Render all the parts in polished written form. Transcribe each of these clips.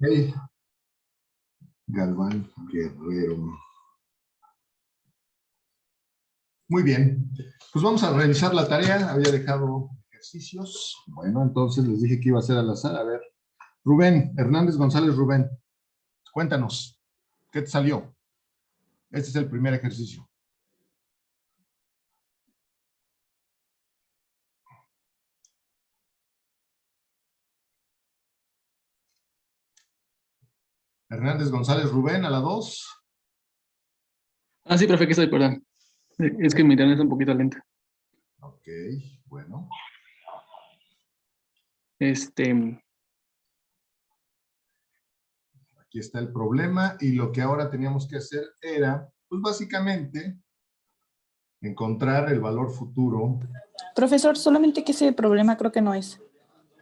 Hey, Galván Guerrero. Muy bien. Pues vamos a revisar la tarea. Había dejado ejercicios. Bueno, entonces les dije que iba a ser al azar. A ver, Rubén, Hernández González Rubén, cuéntanos, ¿qué te salió? Este es el primer ejercicio. Hernández González Rubén, a la 2. Ah, sí, profe, que estoy, perdón. Es que mi internet es un poquito lenta. Ok, bueno. Aquí está el problema y lo que ahora teníamos que hacer era, pues básicamente, encontrar el valor futuro. Profesor, solamente que ese problema creo que no es.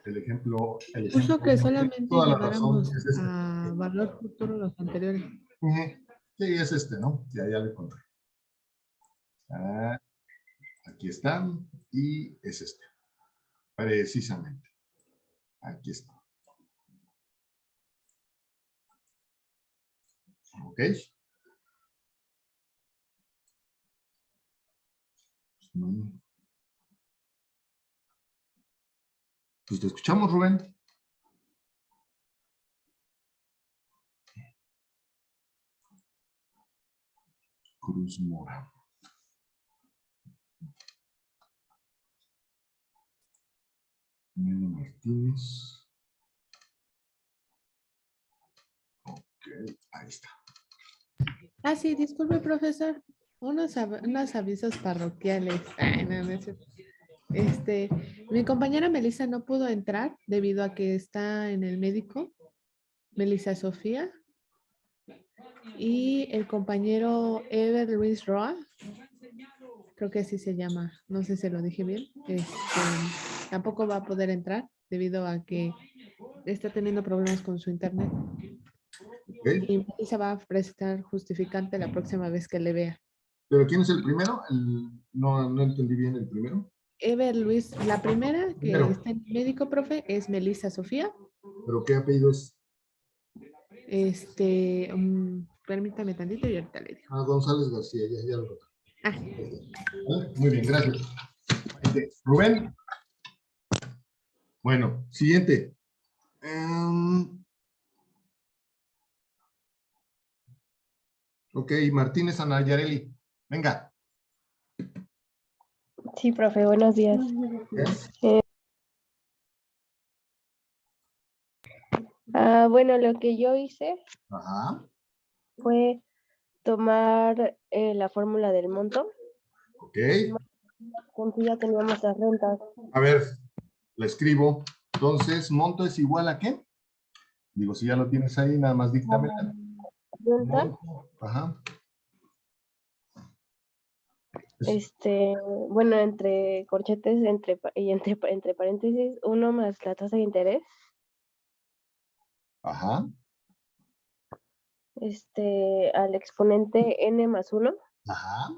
El ejemplo Puso que solamente toda la razón lleváramos es este. a valor futuro los anteriores. Sí, es este, ¿no? Ya lo encontré. Aquí está. Y es este. Precisamente. Aquí está. ¿Ok? Pues te escuchamos, Rubén. Cruz Mora. Martínez. Ok, ahí está. Ah, sí, disculpe, profesor. Unos avisos parroquiales. Ay, no, no es cierto. Mi compañera Melissa no pudo entrar debido a que está en el médico, Melissa Sofía, y el compañero Ever Luis Roa, creo que así se llama, no sé si lo dije bien, tampoco va a poder entrar debido a que está teniendo problemas con su internet. Okay. Y Melissa va a presentar justificante la próxima vez que le vea. ¿Pero quién es el primero? No entendí bien el primero. Ever Luis, la primera que Primero. está en médico, profe, es Melissa Sofía. ¿Pero qué apellido es? Permítame tantito y ahorita le digo. González García, ya lo encontré. Ah. Muy bien, gracias. Rubén. Bueno, siguiente. Ok, Martínez Anayareli. Venga. Sí, profe, buenos días. Bueno, lo que yo hice fue tomar la fórmula del monto. Ok. Con que ya teníamos las rentas. A ver, la escribo. Entonces, ¿monto es igual a qué? Digo, si ya lo tienes ahí, nada más díctame. Renta. Ajá. Bueno, entre corchetes entre paréntesis, 1 más la tasa de interés. Ajá. Al exponente n más 1. Ajá.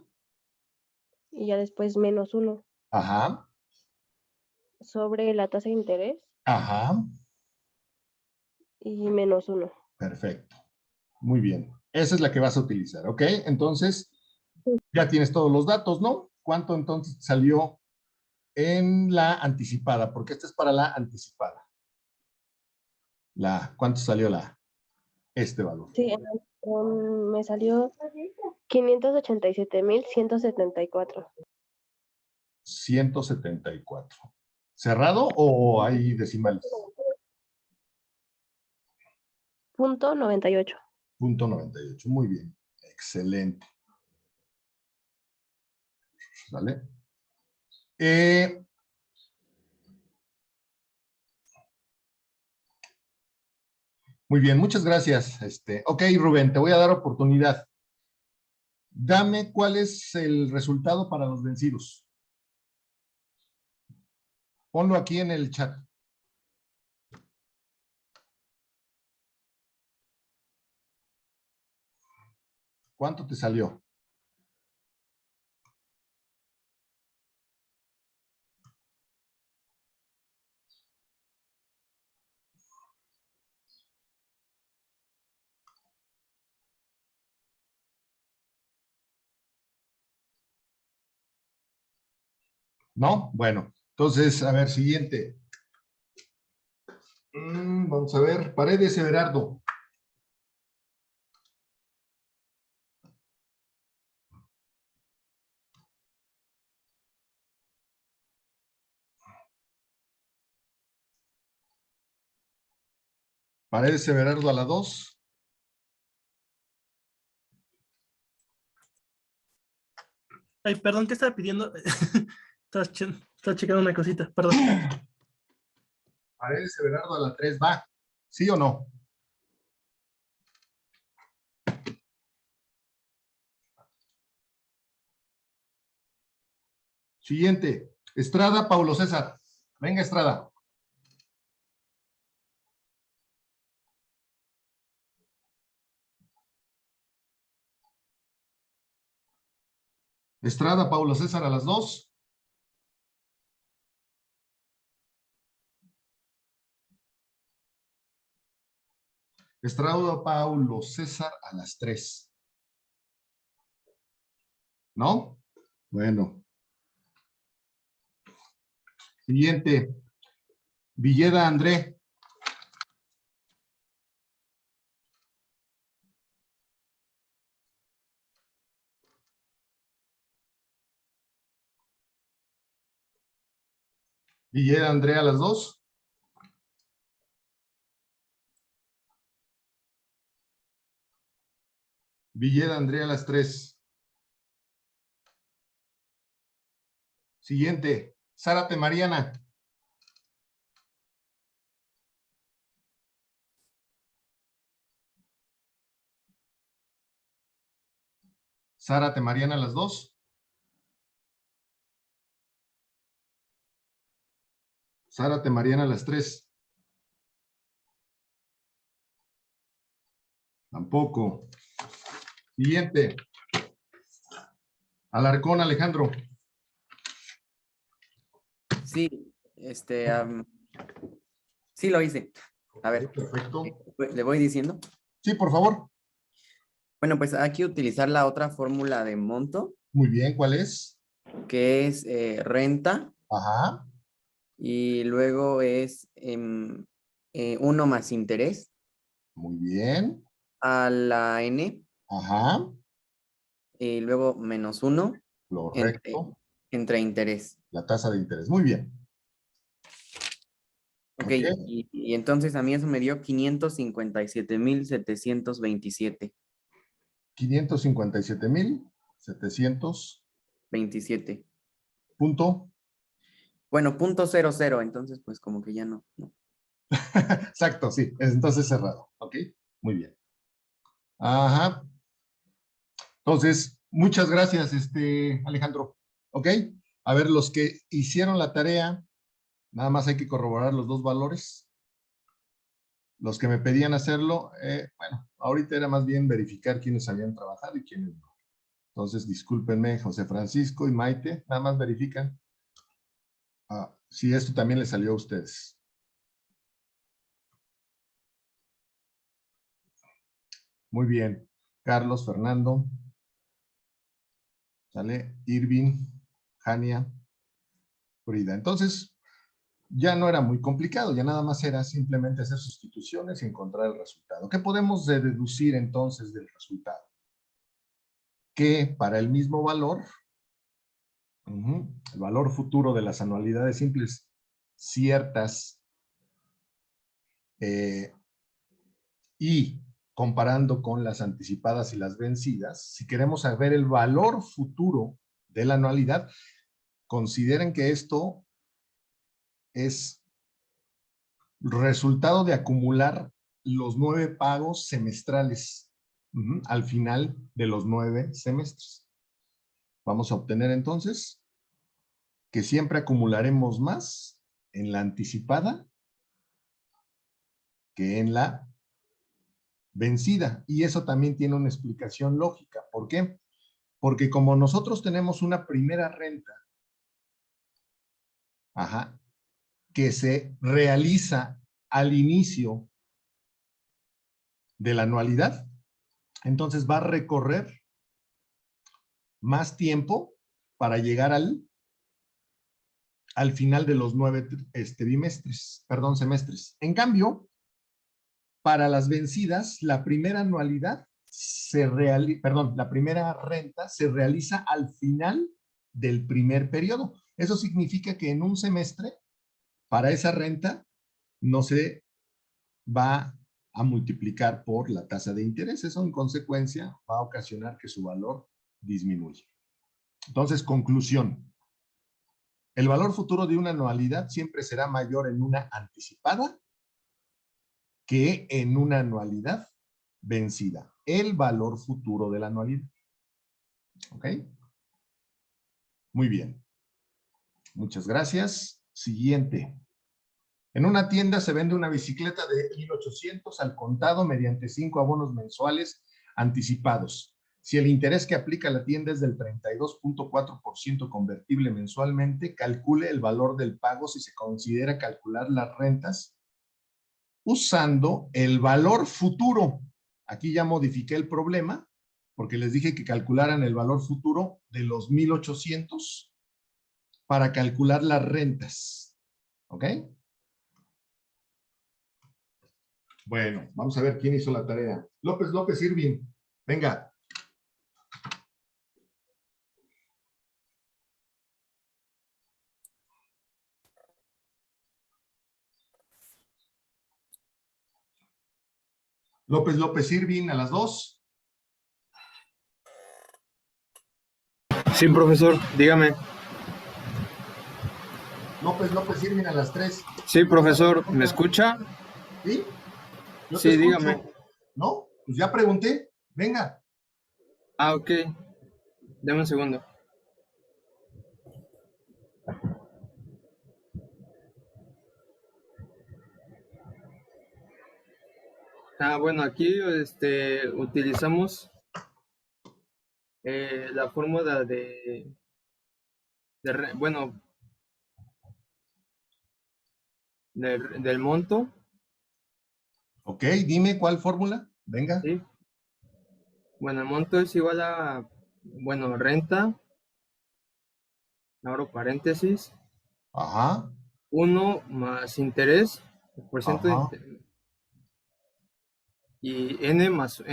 Y ya después menos 1. Ajá. Sobre la tasa de interés. Ajá. Y menos 1. Perfecto. Muy bien. Esa es la que vas a utilizar, ¿ok? Entonces, ya tienes todos los datos, ¿no? ¿Cuánto entonces salió en la anticipada? Porque esta es para la anticipada. ¿Cuánto salió este valor? Sí, me salió 587,174. 174. ¿Cerrado o hay decimales? Punto 98. Punto 98. Muy bien. Excelente. ¿Sale? Muy bien, muchas gracias. Ok, Rubén, te voy a dar oportunidad. Dame cuál es el resultado para los vencidos. Ponlo aquí en el chat. ¿Cuánto te salió? ¿No? Bueno, entonces, a ver, siguiente. Vamos a ver, Paredes Everardo. Paredes Everardo a la 2. Ay, perdón, ¿qué estaba pidiendo? Estaba checando una cosita, perdón. Paredes Everardo a la 3, ¿va? ¿Sí o no? Siguiente. Estrada, Paulo César. Venga, Estrada. Estrada, Paulo César a las 2. Estrada, Paulo César a las 3. ¿No? Bueno. Siguiente. Villeda, André. Villeda, André a las 2. Villeda, André a las 3. Siguiente. Zárate, Mariana. Zárate, Mariana a las 2. Zárate, Mariana a las 3. Tampoco. Siguiente. Alarcón, Alejandro. Sí, sí lo hice. A ver, Perfecto. ¿le voy diciendo? Sí, por favor. Bueno, pues hay que utilizar la otra fórmula de monto, Muy bien, ¿cuál es? que es renta, Ajá. y luego es 1 más interés Muy bien. a la n, Ajá. y luego menos 1 Correcto. entre interés. La tasa de interés. Muy bien. Ok, Ok. y entonces a mí eso me dio 557,727. 557,700 27. punto. Bueno, .00, entonces pues como que ya no. Exacto, sí. Entonces cerrado. Ok. Muy bien. Ajá. Entonces, muchas gracias, Alejandro. Ok. A ver, los que hicieron la tarea, nada más hay que corroborar los dos valores. Los que me pedían hacerlo, bueno, ahorita era más bien verificar quiénes habían trabajado y quiénes no. Entonces, discúlpenme, José Francisco y Maite, nada más verifican si esto también les salió a ustedes. Muy bien. Carlos, Fernando, ¿sale? Irving, Jania, Frida. Entonces, ya no era muy complicado, ya nada más era simplemente hacer sustituciones y encontrar el resultado. ¿Qué podemos deducir entonces del resultado? Que para el mismo valor, el valor futuro de las anualidades simples ciertas y comparando con las anticipadas y las vencidas, si queremos saber el valor futuro de la anualidad, consideren que esto es resultado de acumular los 9 pagos semestrales al final de los 9 semestres. Vamos a obtener entonces que siempre acumularemos más en la anticipada que en la vencida. Y eso también tiene una explicación lógica. ¿Por qué? Porque como nosotros tenemos una primera renta, que se realiza al inicio de la anualidad, entonces va a recorrer más tiempo para llegar al al final de los 9 bimestres, perdón, semestres. En cambio, para las vencidas, la primera anualidad la primera renta se realiza al final del primer periodo. Eso significa que en un semestre, para esa renta, no se va a multiplicar por la tasa de interés. Eso, en consecuencia, va a ocasionar que su valor disminuya. Entonces, conclusión. El valor futuro de una anualidad siempre será mayor en una anticipada que en una anualidad vencida. El valor futuro de la anualidad. ¿Ok? Muy bien. Muchas gracias. Siguiente. En una tienda se vende una bicicleta de 1,800 al contado mediante 5 abonos mensuales anticipados. Si el interés que aplica la tienda es del 32.4% convertible mensualmente, calcule el valor del pago si se considera calcular las rentas usando el valor futuro. Aquí ya modifiqué el problema porque les dije que calcularan el valor futuro de los 1,800 para calcular las rentas. ¿Ok? Bueno, vamos a ver quién hizo la tarea. López Irving. Venga. López Irving a las 2. Sí, profesor, dígame. López Irving a las 3. Sí, profesor, ¿me escucha? ¿Sí? Yo Sí, te escucho. dígame. ¿No? Pues ya pregunté. Venga. Ah, ok. Deme un segundo. Bueno, aquí utilizamos la fórmula del monto, Ok, dime cuál fórmula. Venga. ¿sí? Bueno, el monto es igual a, renta, abro paréntesis, Ajá. 1 más interés, el porciento de Ajá. interés, y n más,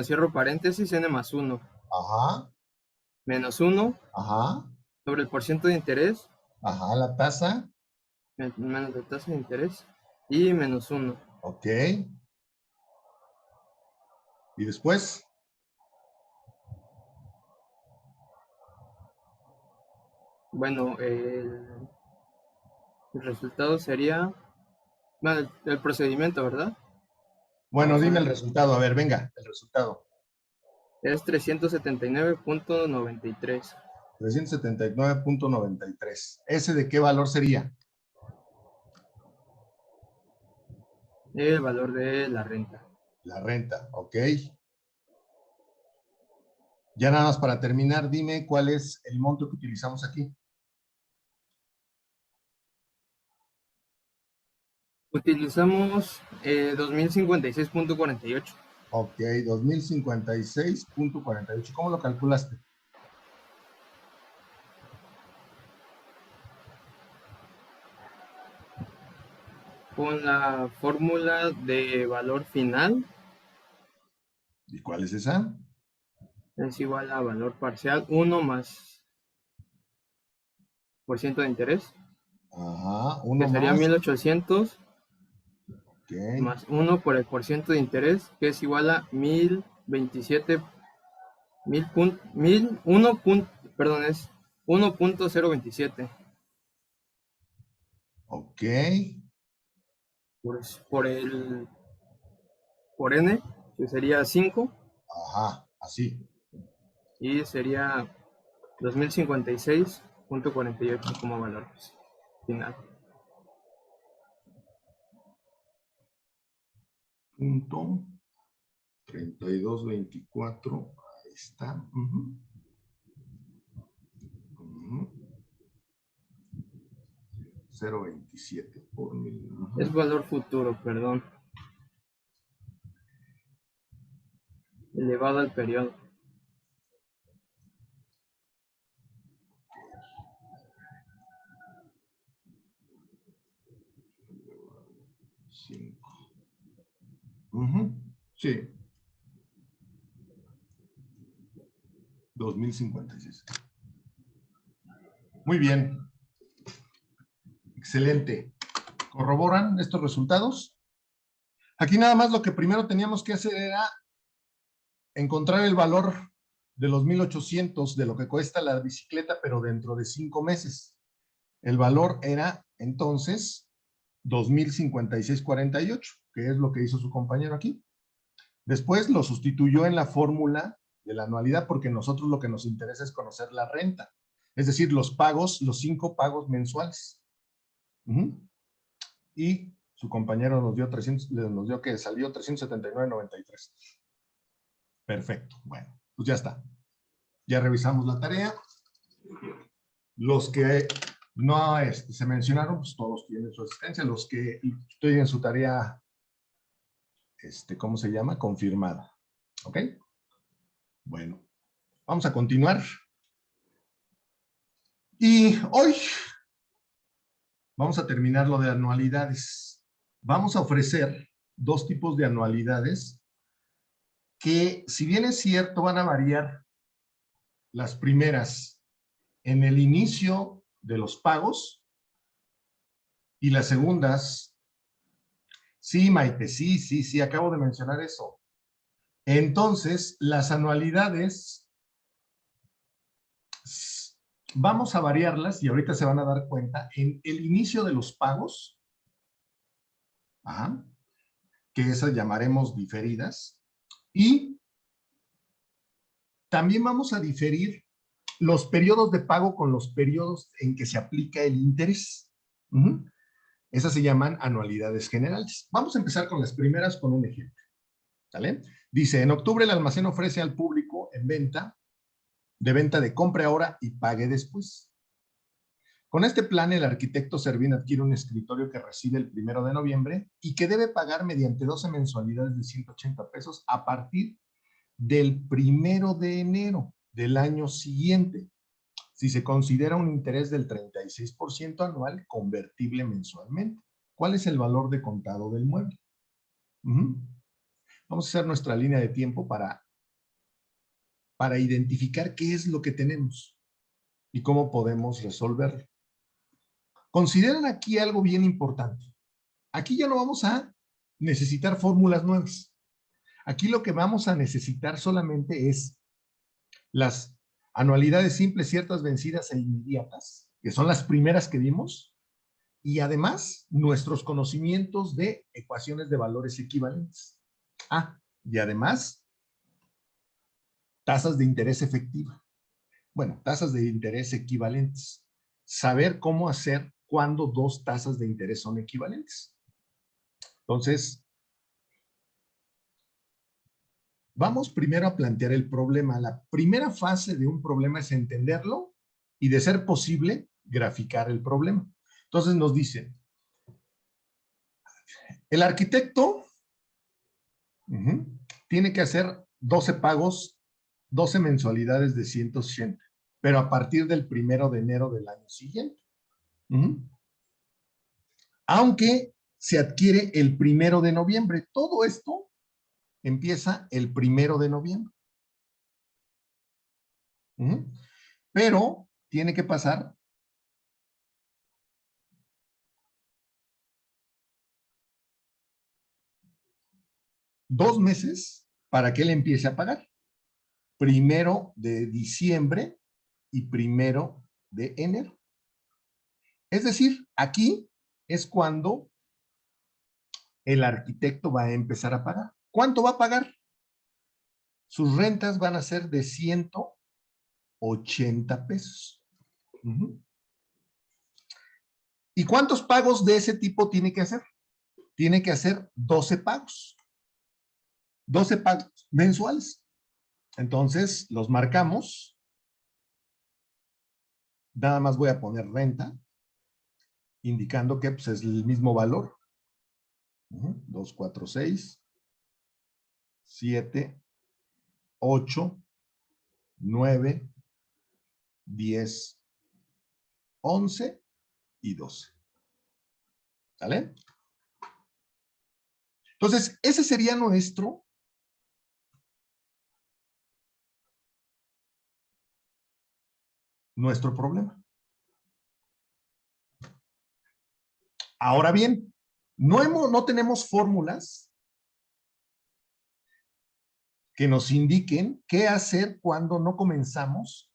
cierro paréntesis, n más 1, Ajá. menos 1 Ajá. sobre el porciento de interés, Ajá. La tasa. menos la tasa de interés, y menos 1. Ok. ¿Y después? Bueno, el resultado sería, el procedimiento, ¿verdad? Bueno, Vamos a dime el ver. resultado. A ver, venga, el resultado. Es 379.93. 379.93. ¿Ese de qué valor sería? El valor de la renta. La renta, ok. Ya nada más para terminar, dime cuál es el monto que utilizamos aquí. Utilizamos 2056.48. Ok, 2056.48. ¿Cómo lo calculaste? Con la fórmula de valor final ¿Y cuál es esa? es igual a valor parcial 1 más porciento de interés, Ajá, que uno sería más. 1800 Ok, más 1 por el porciento de interés, que es igual a 1027, 1.027 ok. por n, que sería 5, Ajá, así. y sería 2056.48 como valor final. Punto 3224. Ahí está. Ujú. Ujú. 0.27 por mil. Ujú. Es valor futuro, perdón, elevado al periodo. 5. Ujú, sí. 2056. Muy bien. Excelente. ¿Corroboran estos resultados? Aquí nada más lo que primero teníamos que hacer era encontrar el valor de los 1800 de lo que cuesta la bicicleta, pero dentro de 5 meses. El valor era entonces 2056.48, que es lo que hizo su compañero aquí. Después lo sustituyó en la fórmula de la anualidad, porque nosotros lo que nos interesa es conocer la renta, es decir, los pagos, los 5 pagos mensuales. Y su compañero nos dio 300, nos dio que salió 379.93. Perfecto. Bueno, pues ya está. Ya revisamos la tarea. Los que no se mencionaron, pues todos tienen su asistencia. Los que tienen su tarea, ¿cómo se llama? Confirmada. ¿Ok? Bueno, vamos a continuar. Y hoy vamos a terminar lo de anualidades. Vamos a ofrecer 2 tipos de anualidades que, si bien es cierto, van a variar las primeras en el inicio de los pagos y las segundas. Sí, Maite, sí, acabo de mencionar eso. Entonces, las anualidades vamos a variarlas y ahorita se van a dar cuenta en el inicio de los pagos, que esas llamaremos diferidas, y también vamos a diferir los periodos de pago con los periodos en que se aplica el interés. Esas se llaman anualidades generales. Vamos a empezar con las primeras con un ejemplo. ¿Sale? Dice, en octubre el almacén ofrece al público en venta de compre ahora y pague después. Con este plan, el arquitecto Servín adquiere un escritorio que recibe el 1 de noviembre y que debe pagar mediante 12 mensualidades de 180 pesos a partir del 1 de enero del año siguiente, si se considera un interés del 36% anual convertible mensualmente. ¿Cuál es el valor de contado del mueble? Vamos a hacer nuestra línea de tiempo para identificar qué es lo que tenemos y cómo podemos resolverlo. Consideran aquí algo bien importante. Aquí ya no vamos a necesitar fórmulas nuevas. Aquí lo que vamos a necesitar solamente es las anualidades simples, ciertas, vencidas e inmediatas, que son las primeras que vimos, y además nuestros conocimientos de ecuaciones de valores equivalentes. Y además tasas de interés efectiva. Bueno, tasas de interés equivalentes. Saber cómo hacer cuando 2 tasas de interés son equivalentes. Entonces, vamos primero a plantear el problema. La primera fase de un problema es entenderlo y, de ser posible, graficar el problema. Entonces nos dicen, el arquitecto tiene que hacer 12 pagos, 12 mensualidades de 180, pero a partir del 1 de enero del año siguiente. Aunque se adquiere el 1 de noviembre. Todo esto empieza el 1 de noviembre. Pero tiene que pasar dos meses para que él empiece a pagar. 1 de diciembre y 1 de enero. Es decir, aquí es cuando el arquitecto va a empezar a pagar. ¿Cuánto va a pagar? Sus rentas van a ser de 180 pesos. ¿Y cuántos pagos de ese tipo tiene que hacer? Tiene que hacer 12 pagos. 12 pagos mensuales. Entonces, los marcamos. Nada más voy a poner renta, indicando que pues, es el mismo valor. 2, 4, 6, 7, 8, 9, 10, 11 y 12. ¿Sale? Entonces, ese sería nuestro problema. Ahora bien, no tenemos fórmulas que nos indiquen qué hacer cuando no comenzamos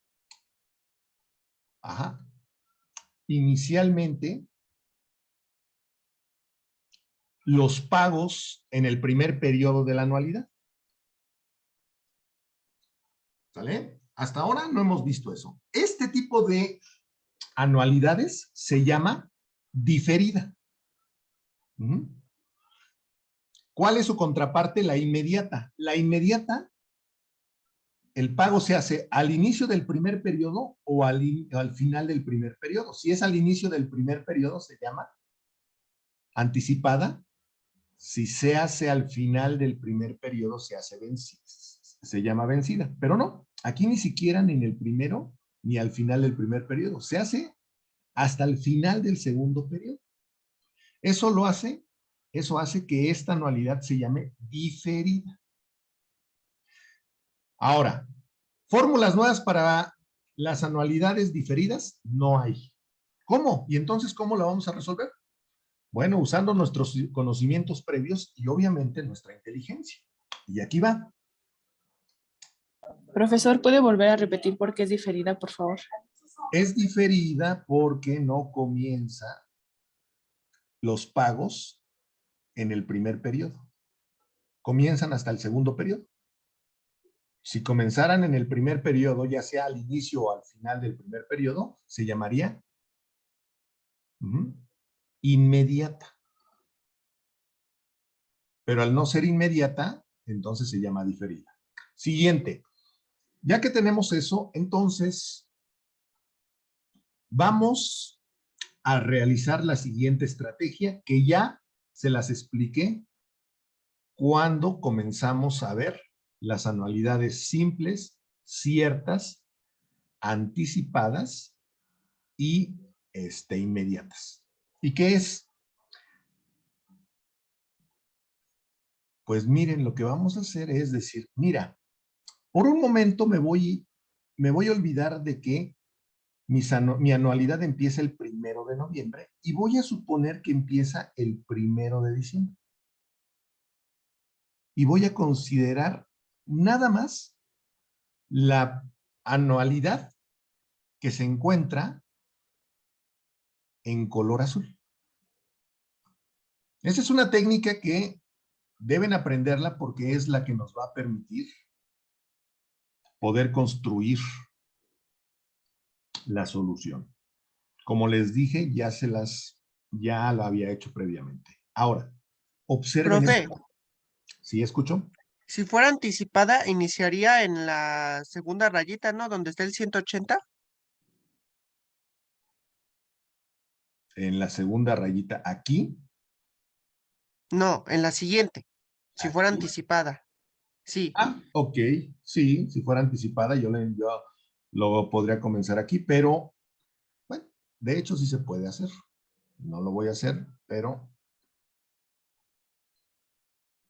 inicialmente los pagos en el primer periodo de la anualidad. ¿Sale? Hasta ahora no hemos visto eso. Este tipo de anualidades se llama diferida. ¿Cuál es su contraparte? La inmediata. La inmediata, el pago se hace al inicio del primer periodo o al final del primer periodo. Si es al inicio del primer periodo, se llama anticipada. Si se hace al final del primer periodo, se llama vencida. Pero no, aquí ni siquiera ni en el primero ni al final del primer periodo. Se hace hasta el final del segundo periodo. Eso hace que esta anualidad se llame diferida. Ahora, fórmulas nuevas para las anualidades diferidas no hay. ¿Cómo? Y entonces, ¿cómo la vamos a resolver? Bueno, usando nuestros conocimientos previos y obviamente nuestra inteligencia. Y aquí va. Profesor, ¿puede volver a repetir por qué es diferida, por favor? Es diferida porque no comienza los pagos en el primer periodo. Comienzan hasta el segundo periodo. Si comenzaran en el primer periodo, ya sea al inicio o al final del primer periodo, se llamaría inmediata. Pero al no ser inmediata, entonces se llama diferida. Siguiente. Ya que tenemos eso, entonces vamos a realizar la siguiente estrategia que ya se las expliqué cuando comenzamos a ver las anualidades simples, ciertas, anticipadas y inmediatas. ¿Y qué es? Pues miren, lo que vamos a hacer es decir, mira, por un momento me voy a olvidar de que mi anualidad empieza el 1 de noviembre y voy a suponer que empieza el 1 de diciembre. Y voy a considerar nada más la anualidad que se encuentra en color azul. Esa es una técnica que deben aprenderla porque es la que nos va a permitir poder construir la solución. Como les dije, ya lo había hecho previamente. Ahora, observen. Profe. ¿Sí escucho? Si fuera anticipada, iniciaría en la segunda rayita, ¿no? Donde está el 180. En la segunda rayita aquí. No, en la siguiente. Si fuera Aquí. anticipada. Sí. Ah, ok. Sí, si fuera anticipada, yo lo podría comenzar aquí, pero, bueno, de hecho sí se puede hacer. No lo voy a hacer, pero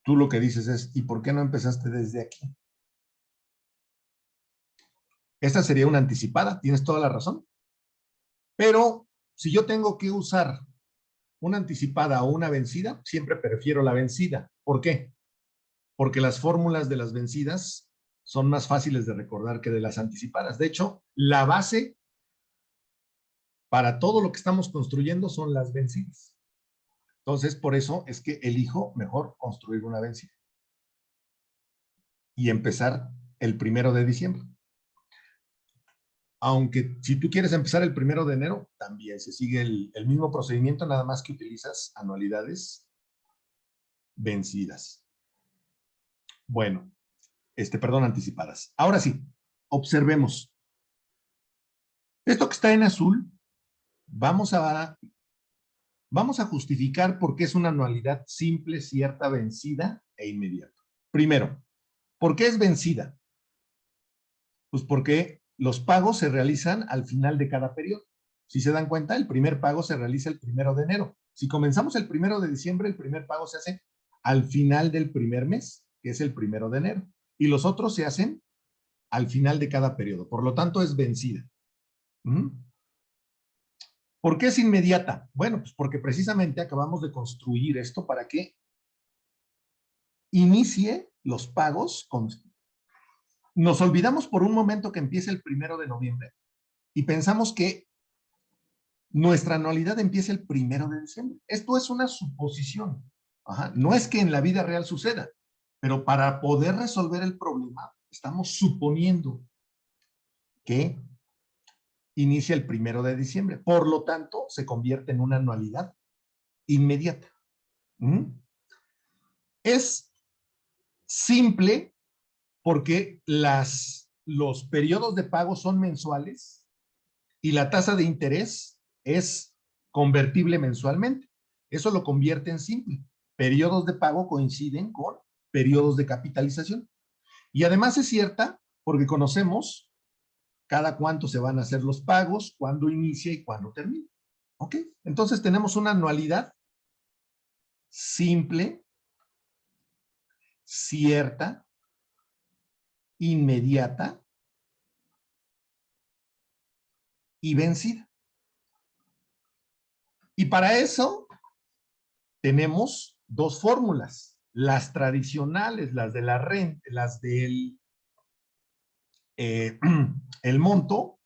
tú lo que dices es, ¿y por qué no empezaste desde aquí? Esta sería una anticipada, tienes toda la razón. Pero si yo tengo que usar una anticipada o una vencida, siempre prefiero la vencida. ¿Por qué? Porque las fórmulas de las vencidas son más fáciles de recordar que de las anticipadas. De hecho, la base para todo lo que estamos construyendo son las vencidas. Entonces, por eso es que elijo mejor construir una vencida. Y empezar el 1 de diciembre. Aunque si tú quieres empezar el 1 de enero, también se sigue el mismo procedimiento, nada más que utilizas anualidades vencidas. Bueno, perdón, anticipadas. Ahora sí, observemos. Esto que está en azul, vamos a justificar por qué es una anualidad simple, cierta, vencida e inmediata. Primero, ¿por qué es vencida? Pues porque los pagos se realizan al final de cada periodo. Si se dan cuenta, el primer pago se realiza el 1 de enero. Si comenzamos el 1 de diciembre, el primer pago se hace al final del primer mes, que es el 1 de enero. Y los otros se hacen al final de cada periodo. Por lo tanto, es vencida. ¿Por qué es inmediata? Bueno, pues porque precisamente acabamos de construir esto para que inicie los pagos. Nos olvidamos por un momento que empieza el 1 de noviembre y pensamos que nuestra anualidad empieza el 1 de diciembre. Esto es una suposición. Ajá. No es que en la vida real suceda, pero para poder resolver el problema, estamos suponiendo que inicia el 1 de diciembre. Por lo tanto, se convierte en una anualidad inmediata. Es simple porque los periodos de pago son mensuales y la tasa de interés es convertible mensualmente. Eso lo convierte en simple. Periodos de pago coinciden con periodos de capitalización. Y además es cierta porque conocemos cada cuánto se van a hacer los pagos, cuándo inicia y cuándo termina. ¿Ok? Entonces tenemos una anualidad simple, cierta, inmediata y vencida. Y para eso tenemos dos fórmulas, las tradicionales, las de la renta, las del el monto,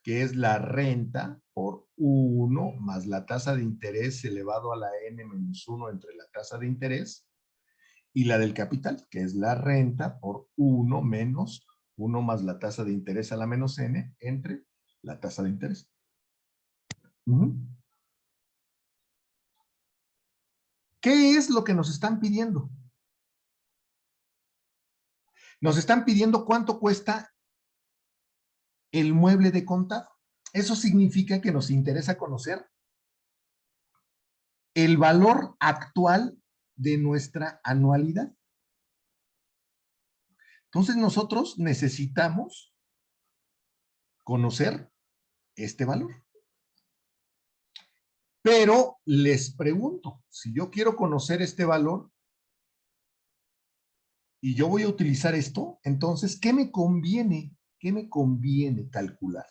que es la renta por 1 más la tasa de interés elevado a la n-1 entre la tasa de interés, y la del capital, que es la renta por 1 menos 1 más la tasa de interés a la menos n entre la tasa de interés. ¿Qué es lo que nos están pidiendo? Nos están pidiendo cuánto cuesta el mueble de contado. Eso significa que nos interesa conocer el valor actual de nuestra anualidad. Entonces nosotros necesitamos conocer este valor. Pero les pregunto, si yo quiero conocer este valor y yo voy a utilizar esto, entonces, ¿qué me conviene? ¿Qué me conviene calcular?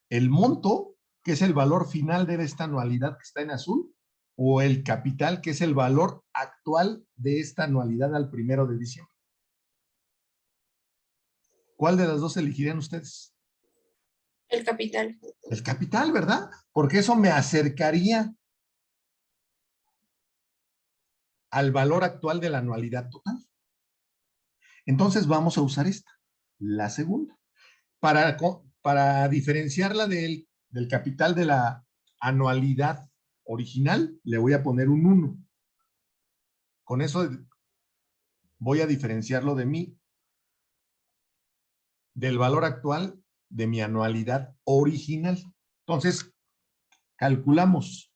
¿El monto, que es el valor final de esta anualidad que está en azul, o el capital, que es el valor actual de esta anualidad al 1 de diciembre? ¿Cuál de las dos elegirían ustedes? El capital. El capital, ¿verdad? Porque eso me acercaría al valor actual de la anualidad total. Entonces vamos a usar esta, la segunda. Para diferenciarla del capital de la anualidad original, le voy a poner un 1. Con eso voy a diferenciarlo del valor actual de mi anualidad original. Entonces, calculamos.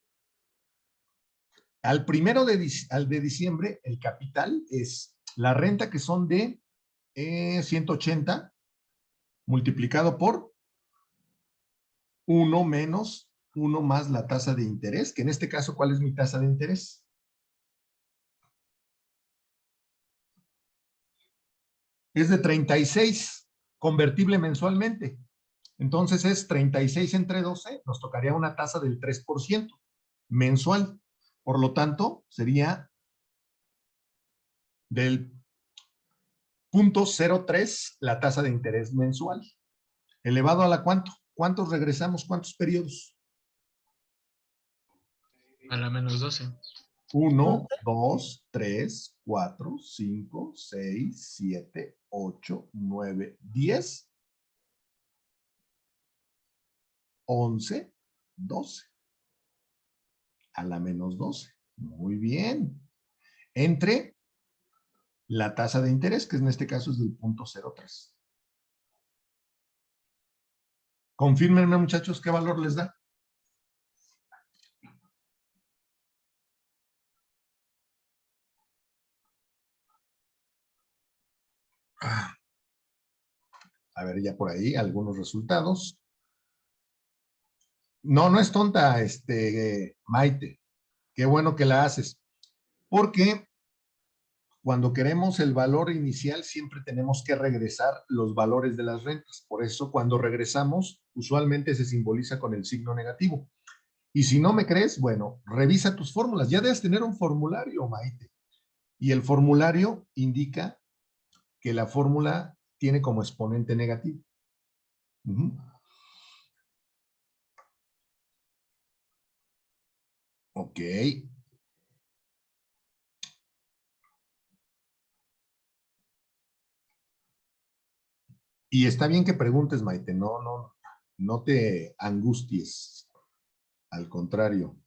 Al 1 de diciembre, el capital es la renta, que son de 180 multiplicado por 1 menos 1 más la tasa de interés, que en este caso, ¿cuál es mi tasa de interés? Es de 36, convertible mensualmente. Entonces es 36 entre 12, nos tocaría una tasa del 3% mensual. Por lo tanto, sería del 0.03 la tasa de interés mensual. ¿Elevado a la cuánto? ¿Cuántos regresamos? ¿Cuántos periodos? A la menos 12. 1, 2, 3, 4, 5, 6, 7, 8, 9, 10, 11, 12. A la menos 12. Muy bien. Entre la tasa de interés, que en este caso es del 0.03. Confírmenme, muchachos, ¿qué valor les da? A ver, ya por ahí algunos resultados. No, no es tonta, Maite. Qué bueno que la haces. Porque Cuando queremos el valor inicial, siempre tenemos que regresar los valores de las rentas. Por eso, cuando regresamos, usualmente se simboliza con el signo negativo. Y si no me crees, bueno, revisa tus fórmulas. Ya debes tener un formulario, Maite. Y el formulario indica que la fórmula tiene como exponente negativo. Uh-huh. Ok. Y está bien que preguntes, Maite, no te angusties. Al contrario.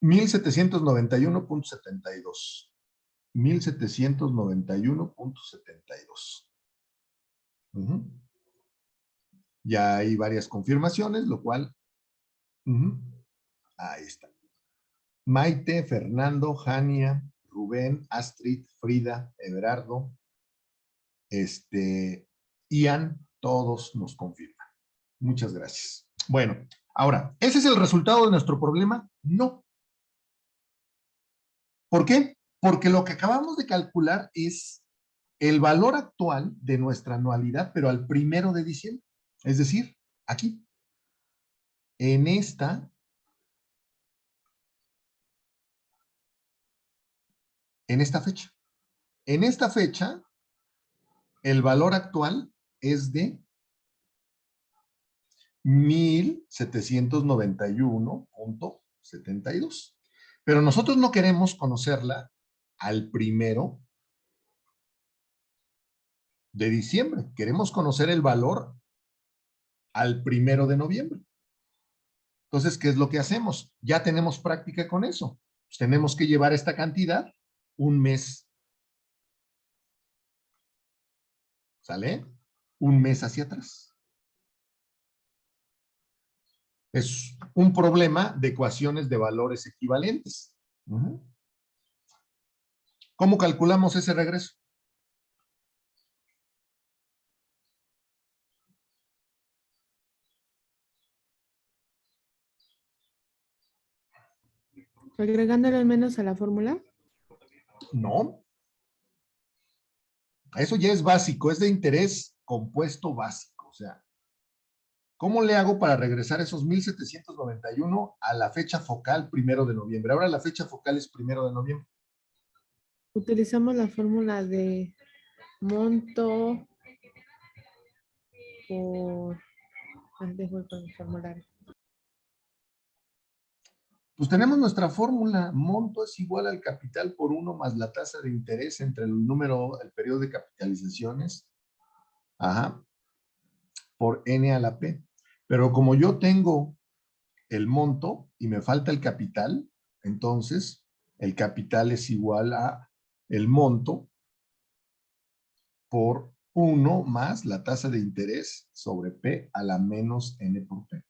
1791.72. 1791.72. Uh-huh. Ya hay varias confirmaciones, lo cual... Uh-huh. Ahí está. Maite, Fernando, Jania, Rubén, Astrid, Frida, Everardo, Ian, todos nos confirman. Muchas gracias. Bueno, ahora, ¿ese es el resultado de nuestro problema? No. ¿Por qué? Porque lo que acabamos de calcular es el valor actual de nuestra anualidad, pero al 1 de diciembre. Es decir, aquí. En esta fecha. En esta fecha, el valor actual es de 1791.72. Pero nosotros no queremos conocerla al 1 de diciembre. Queremos conocer el valor al 1 de noviembre. Entonces, ¿qué es lo que hacemos? Ya tenemos práctica con eso. Pues tenemos que llevar esta cantidad un mes. ¿Sale? Un mes hacia atrás. Es un problema de ecuaciones de valores equivalentes. ¿Cómo calculamos ese regreso? Agregándole al menos a la fórmula. No. Eso ya es básico, es de interés compuesto básico. O sea, ¿cómo le hago para regresar esos 1791 a la fecha focal 1 de noviembre? Ahora la fecha focal es 1 de noviembre. Utilizamos la fórmula de monto por... Dejo con el formulario. Pues tenemos nuestra fórmula. Monto es igual al capital por 1 más la tasa de interés entre el periodo de capitalizaciones. Ajá. Por N a la P. Pero como yo tengo el monto y me falta el capital, entonces el capital es igual a el monto por 1 más la tasa de interés sobre P a la menos N por P.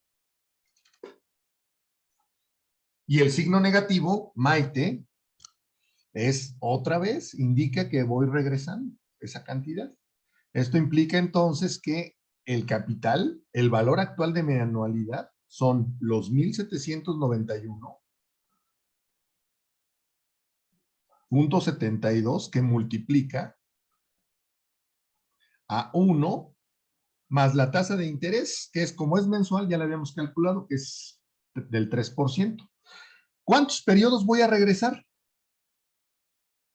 Y el signo negativo, Maite, es otra vez, indica que voy regresando esa cantidad. Esto implica entonces que el capital, el valor actual de mi anualidad, son los 1791.72 que multiplica a 1 más la tasa de interés, que es como es mensual, ya la habíamos calculado, que es del 3%. ¿Cuántos periodos voy a regresar?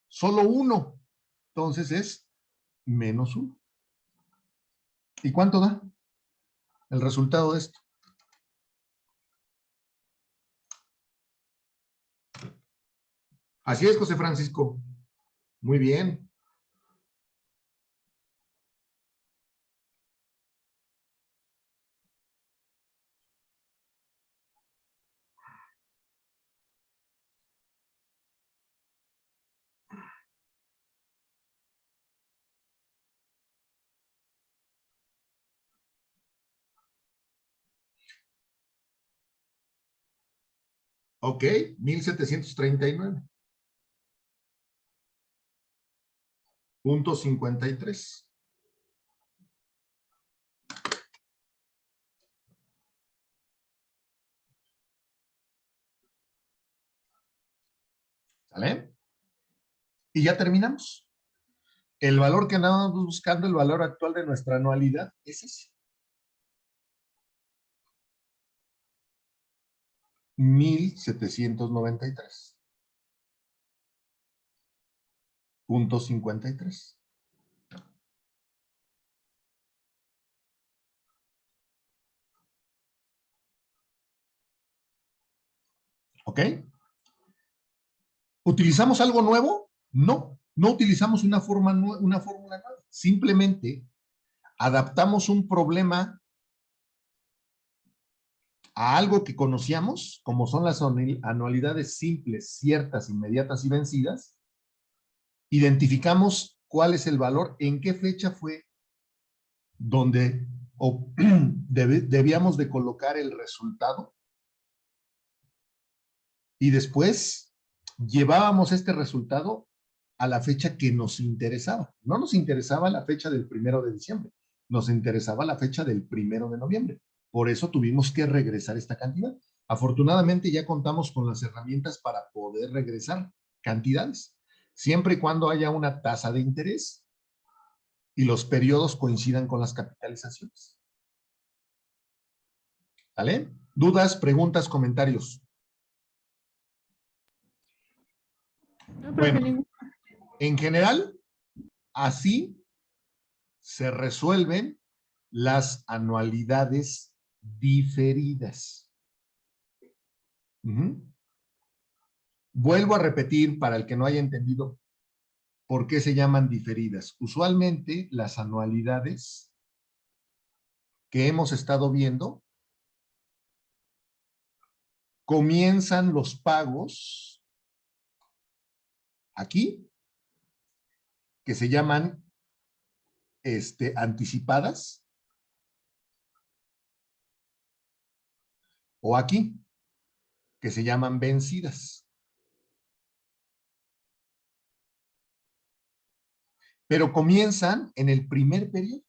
Solo uno. Entonces es menos 1. ¿Y cuánto da el resultado de esto? Así es, José Francisco. Muy bien. Ok, 1739.53. ¿Sale? Y ya terminamos. El valor que andábamos buscando, el valor actual de nuestra anualidad, es ese. 1793.53. ¿Ok? ¿Utilizamos algo nuevo? No, no utilizamos una fórmula nueva. Simplemente adaptamos un problema a algo que conocíamos, como son las anualidades simples, ciertas, inmediatas y vencidas. Identificamos cuál es el valor, en qué fecha fue donde debíamos de colocar el resultado, y después llevábamos este resultado a la fecha que nos interesaba. No nos interesaba la fecha del 1 de diciembre, nos interesaba la fecha del 1 de noviembre. Por eso tuvimos que regresar esta cantidad. Afortunadamente ya contamos con las herramientas para poder regresar cantidades, siempre y cuando haya una tasa de interés y los periodos coincidan con las capitalizaciones. ¿Vale? ¿Dudas, preguntas, comentarios? No, profe, Bueno, en general, así se resuelven las anualidades diferidas. Vuelvo a repetir para el que no haya entendido por qué se llaman diferidas. Usualmente las anualidades que hemos estado viendo comienzan los pagos aquí, que se llaman anticipadas, o aquí, que se llaman vencidas. Pero comienzan en el primer periodo.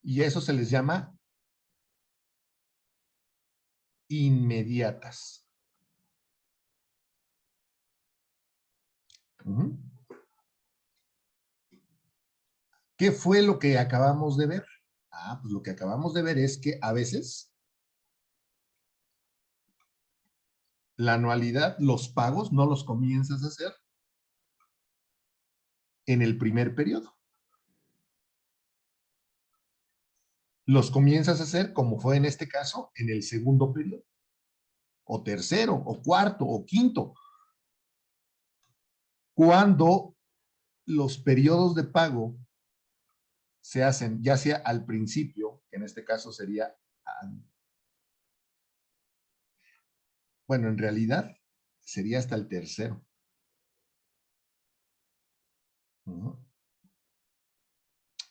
Y eso se les llama inmediatas. ¿Qué fue lo que acabamos de ver? Pues lo que acabamos de ver es que a veces la anualidad, los pagos, no los comienzas a hacer en el primer periodo. Los comienzas a hacer, como fue en este caso, en el segundo periodo, o tercero, o cuarto, o quinto. Cuando los periodos de pago se hacen ya sea al principio, que en este caso sería, bueno, en realidad sería hasta el tercero.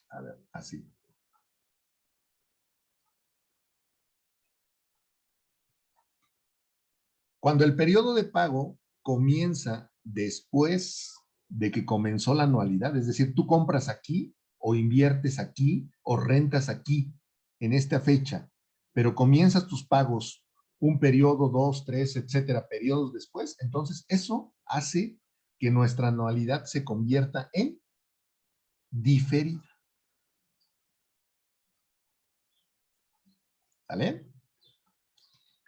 A ver, así. Cuando el periodo de pago comienza después de que comenzó la anualidad, es decir, tú compras aquí o inviertes aquí o rentas aquí en esta fecha, pero comienzas tus pagos un periodo, 2, 3, etcétera, periodos después, entonces eso hace que nuestra anualidad se convierta en diferida. ¿Vale?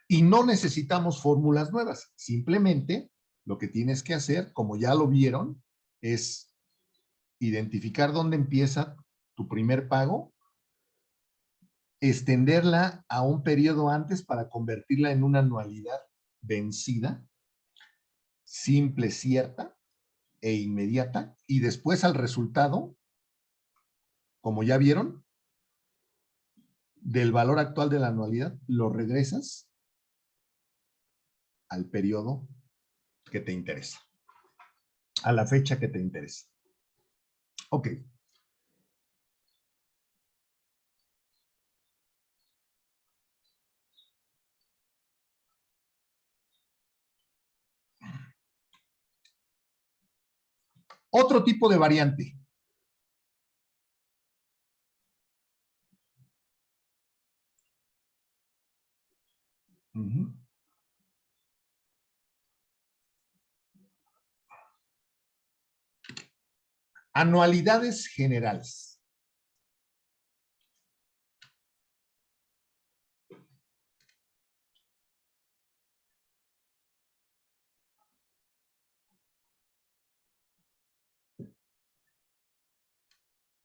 Y no necesitamos fórmulas nuevas. Simplemente lo que tienes que hacer, como ya lo vieron, es identificar dónde empieza tu primer pago, extenderla a un periodo antes para convertirla en una anualidad vencida, simple, cierta e inmediata, y después al resultado, como ya vieron, del valor actual de la anualidad, lo regresas al periodo que te interesa, a la fecha que te interesa. Ok. Otro tipo de variante. Anualidades generales.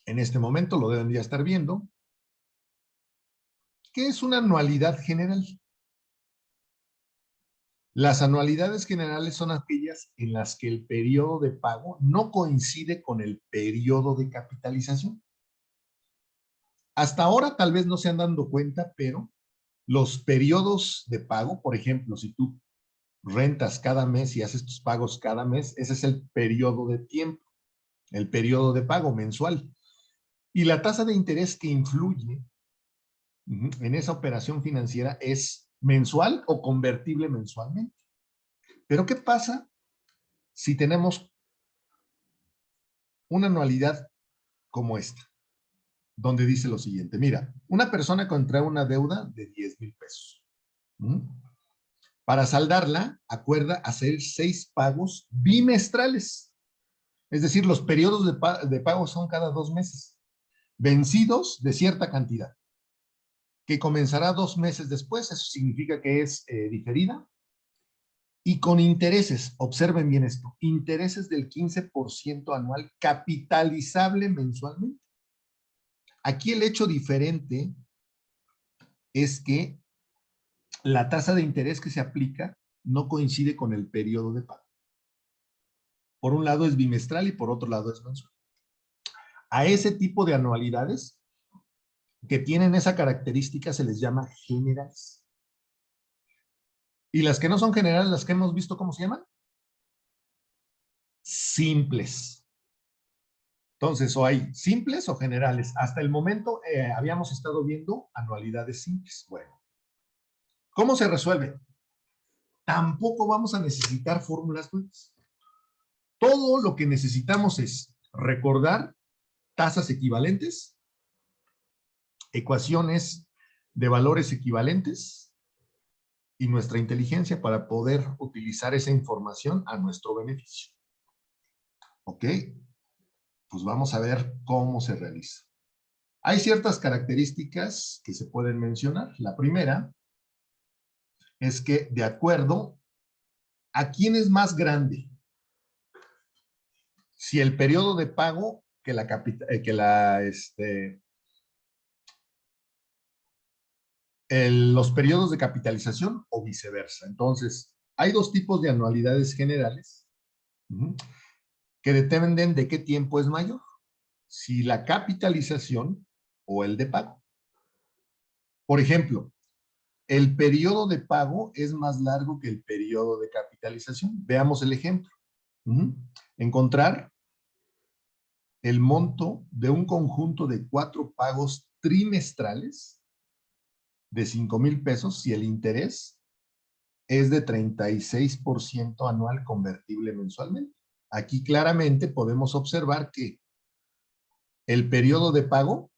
En este momento lo deben ya estar viendo. ¿Qué es una anualidad general? Las anualidades generales son aquellas en las que el periodo de pago no coincide con el periodo de capitalización. Hasta ahora tal vez no se han dado cuenta, pero los periodos de pago, por ejemplo, si tú rentas cada mes y haces tus pagos cada mes, ese es el periodo de tiempo, el periodo de pago mensual. Y la tasa de interés que influye en esa operación financiera es mensual o convertible mensualmente. Pero ¿qué pasa si tenemos una anualidad como esta? Donde dice lo siguiente, mira, una persona contrae una deuda de 10,000 pesos. Para saldarla, acuerda hacer 6 pagos bimestrales. Es decir, los periodos de pago son cada 2 meses, vencidos de cierta cantidad, que comenzará 2 meses después, eso significa que es diferida, y con intereses, observen bien esto, intereses del 15% anual capitalizable mensualmente. Aquí el hecho diferente es que la tasa de interés que se aplica no coincide con el periodo de pago. Por un lado es bimestral y por otro lado es mensual. A ese tipo de anualidades que tienen esa característica se les llama generales. Y las que no son generales, las que hemos visto, ¿cómo se llaman? Simples. Entonces, o hay simples o generales. Hasta el momento habíamos estado viendo anualidades simples. Bueno, ¿cómo se resuelve? Tampoco vamos a necesitar fórmulas nuevas. Todo lo que necesitamos es recordar tasas equivalentes, ecuaciones de valores equivalentes y nuestra inteligencia para poder utilizar esa información a nuestro beneficio. ¿Ok? Pues vamos a ver cómo se realiza. Hay ciertas características que se pueden mencionar. La primera es que de acuerdo a quién es más grande, si el periodo de pago los periodos de capitalización o viceversa. Entonces, hay 2 tipos de anualidades generales que dependen de qué tiempo es mayor, si la capitalización o el de pago. Por ejemplo, el periodo de pago es más largo que el periodo de capitalización. Veamos el ejemplo. Encontrar el monto de un conjunto de 4 pagos trimestrales de 5,000 pesos si el interés es de 36% anual convertible mensualmente. Aquí claramente podemos observar que el periodo de pago,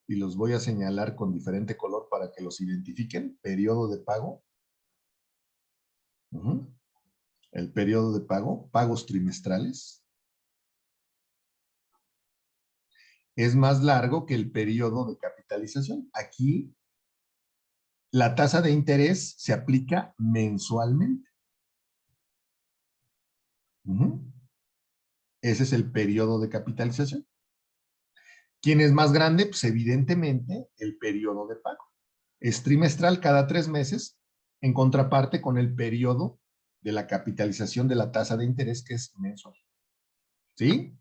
y los voy a señalar con diferente color para que los identifiquen, periodo de pago, el periodo de pago, pagos trimestrales, es más largo que el periodo de capitalización. Aquí la tasa de interés se aplica mensualmente. Ese es el periodo de capitalización. ¿Quién es más grande? Pues evidentemente el periodo de pago. Es trimestral cada 3 meses, en contraparte con el periodo de la capitalización de la tasa de interés que es mensual. ¿Sí?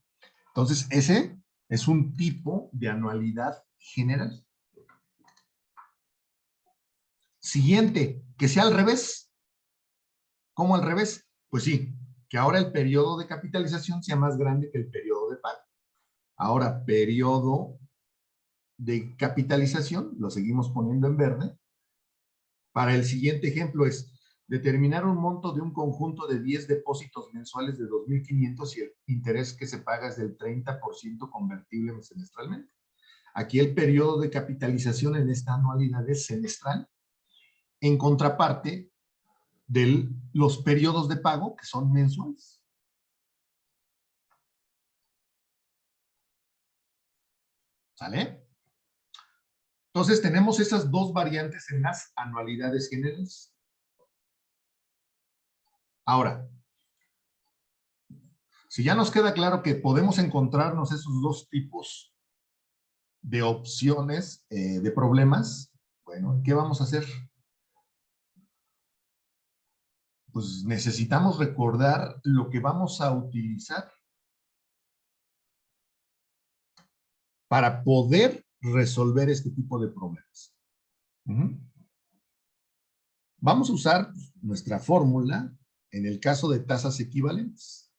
Entonces, ese es un tipo de anualidad general. Siguiente, que sea al revés. ¿Cómo al revés? Pues sí, que ahora el periodo de capitalización sea más grande que el periodo de pago. Ahora, periodo de capitalización, lo seguimos poniendo en verde. Para el siguiente ejemplo es determinar un monto de un conjunto de 10 depósitos mensuales de 2,500 y el interés que se paga es del 30% convertible semestralmente. Aquí el periodo de capitalización en esta anualidad es semestral, en contraparte de los periodos de pago que son mensuales. ¿Sale? Entonces tenemos esas dos variantes en las anualidades generales. Ahora, si ya nos queda claro que podemos encontrarnos esos dos tipos de opciones, de problemas, bueno, ¿qué vamos a hacer? Pues necesitamos recordar lo que vamos a utilizar para poder resolver este tipo de problemas. Vamos a usar nuestra fórmula en el caso de tasas equivalentes.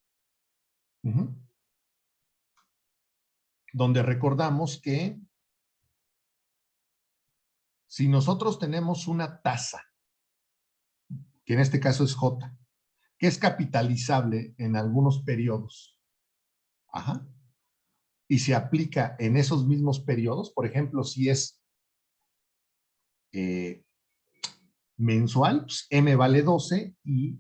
Donde recordamos que si nosotros tenemos una tasa, que en este caso es J, que es capitalizable en algunos periodos, y se aplica en esos mismos periodos, por ejemplo, si es mensual, pues M vale 12 y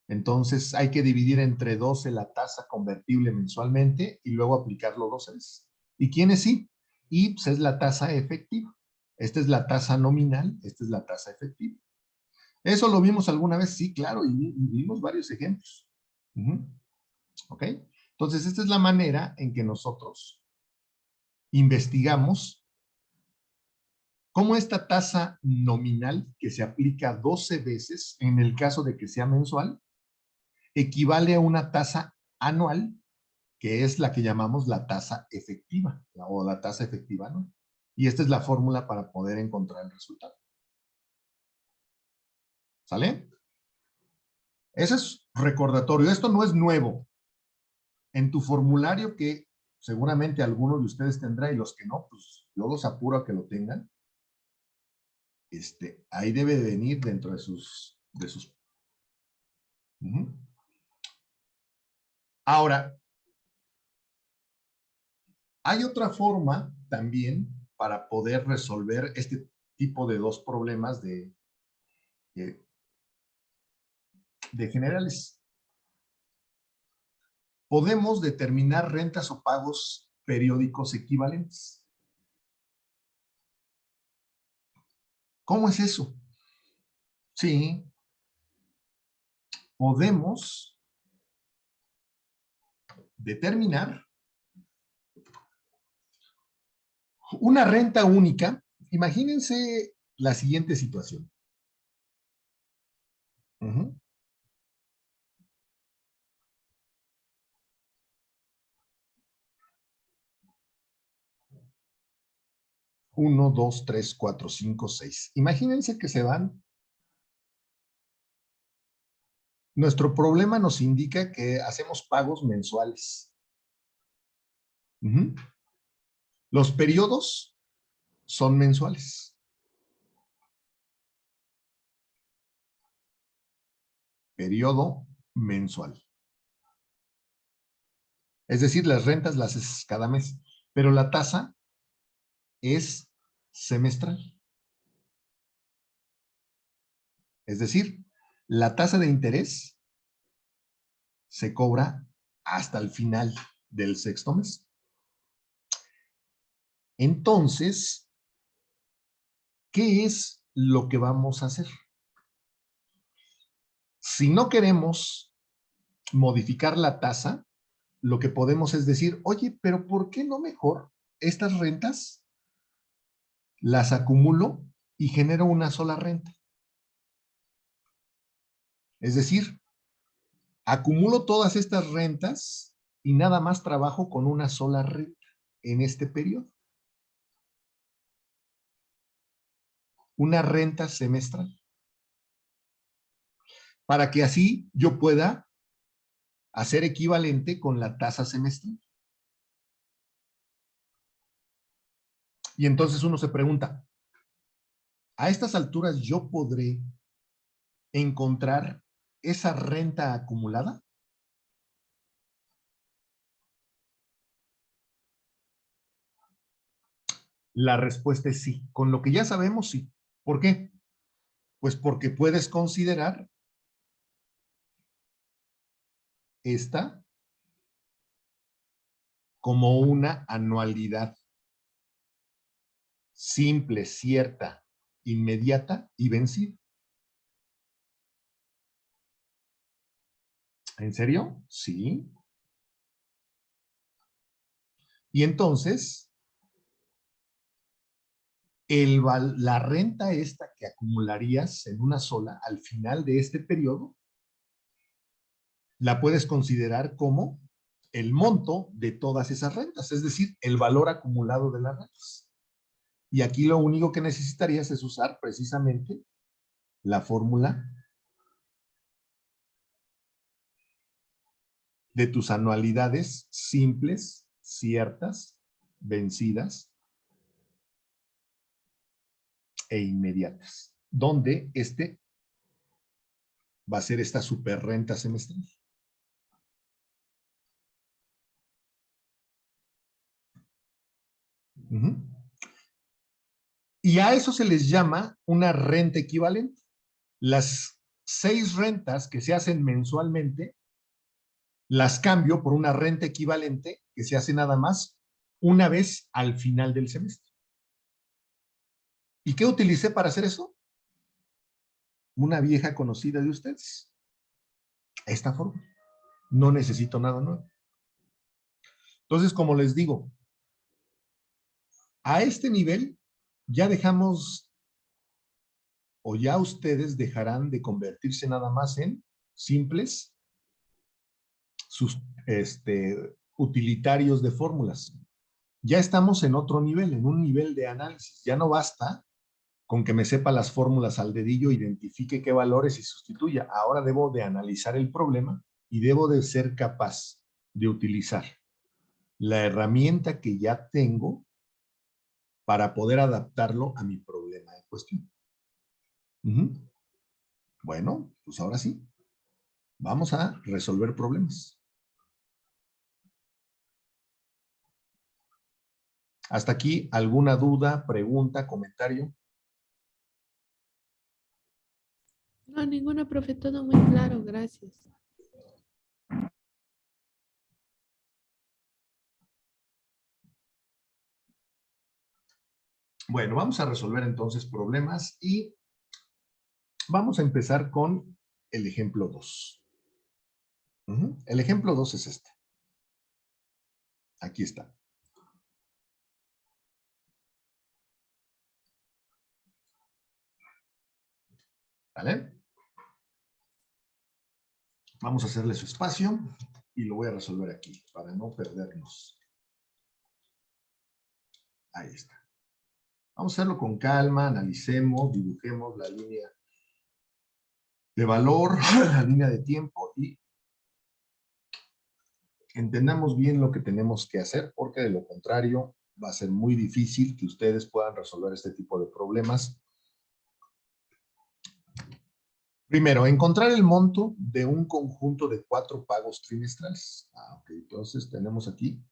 entonces hay que dividir entre 12 la tasa convertible mensualmente y luego aplicarlo 12 veces. ¿Y quién es I? I pues, es la tasa efectiva. Esta es la tasa nominal, esta es la tasa efectiva. ¿Eso lo vimos alguna vez? Sí, claro, y vimos varios ejemplos. ¿Ok? Entonces, esta es la manera en que nosotros investigamos cómo esta tasa nominal, que se aplica 12 veces, en el caso de que sea mensual, equivale a una tasa anual, que es la que llamamos la tasa efectiva, o la tasa efectiva anual. Y esta es la fórmula para poder encontrar el resultado. ¿Sale? Ese es recordatorio. Esto no es nuevo. En tu formulario, que seguramente algunos de ustedes tendrá y los que no, pues yo los apuro a que lo tengan. Ahí debe de venir dentro de sus... Ahora, hay otra forma también para poder resolver este tipo de dos problemas de generales. Podemos determinar rentas o pagos periódicos equivalentes. ¿Cómo es eso? Sí, podemos determinar una renta única. Imagínense la siguiente situación. 1, 2, 3, 4, 5, 6. Imagínense que se van. Nuestro problema nos indica que hacemos pagos mensuales. Los periodos son mensuales. Periodo mensual. Es decir, las rentas las haces cada mes, pero la tasa es semestral. Es decir, la tasa de interés se cobra hasta el final del sexto mes. Entonces, ¿qué es lo que vamos a hacer? Si no queremos modificar la tasa, lo que podemos es decir, oye, pero ¿por qué no mejor estas rentas las acumulo y genero una sola renta? Es decir, acumulo todas estas rentas y nada más trabajo con una sola renta en este periodo. Una renta semestral. Para que así yo pueda hacer equivalente con la tasa semestral. Y entonces uno se pregunta, ¿a estas alturas yo podré encontrar esa renta acumulada? La respuesta es sí. Con lo que ya sabemos, sí. ¿Por qué? Pues porque puedes considerar esta como una anualidad simple, cierta, inmediata y vencida. ¿En serio? Sí. Y entonces, la renta esta que acumularías en una sola al final de este periodo, la puedes considerar como el monto de todas esas rentas, es decir, el valor acumulado de las rentas. Y aquí lo único que necesitarías es usar precisamente la fórmula de tus anualidades simples, ciertas, vencidas e inmediatas, donde va a ser esta superrenta semestral. Y a eso se les llama una renta equivalente. Las 6 rentas que se hacen mensualmente, las cambio por una renta equivalente que se hace nada más una vez al final del semestre. ¿Y qué utilicé para hacer eso? Una vieja conocida de ustedes. Esta forma. No necesito nada nuevo. Entonces, como les digo, a este nivel ya dejamos, o ya ustedes dejarán de convertirse nada más en simples utilitarios de fórmulas. Ya estamos en otro nivel, en un nivel de análisis. Ya no basta con que me sepa las fórmulas al dedillo, identifique qué valores y sustituya. Ahora debo de analizar el problema y debo de ser capaz de utilizar la herramienta que ya tengo para poder adaptarlo a mi problema en cuestión. Bueno, pues ahora sí. Vamos a resolver problemas. Hasta aquí, ¿alguna duda, pregunta, comentario? No, ninguna, profe, todo muy claro, gracias. Bueno, vamos a resolver entonces problemas y vamos a empezar con el ejemplo 2. El ejemplo 2 es este. Aquí está. ¿Vale? Vamos a hacerle su espacio y lo voy a resolver aquí para no perdernos. Ahí está. Vamos a hacerlo con calma, analicemos, dibujemos la línea de valor, la línea de tiempo y entendamos bien lo que tenemos que hacer, porque de lo contrario va a ser muy difícil que ustedes puedan resolver este tipo de problemas. Primero, encontrar el monto de un conjunto de 4 pagos trimestrales. Ok, entonces tenemos aquí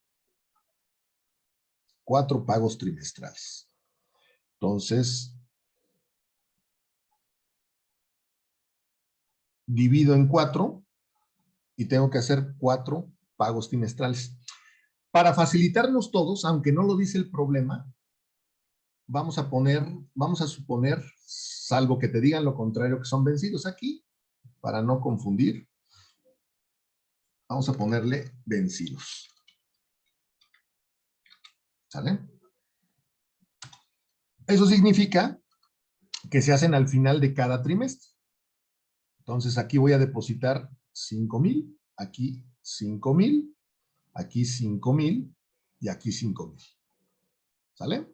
4 pagos trimestrales. Entonces, divido en 4 y tengo que hacer 4 pagos trimestrales. Para facilitarnos todos, aunque no lo dice el problema, vamos a suponer, salvo que te digan lo contrario, que son vencidos aquí, para no confundir, vamos a ponerle vencidos. ¿Sale? Eso significa que se hacen al final de cada trimestre. Entonces aquí voy a depositar 5,000, aquí 5,000, aquí 5,000 y aquí 5,000. ¿Sale?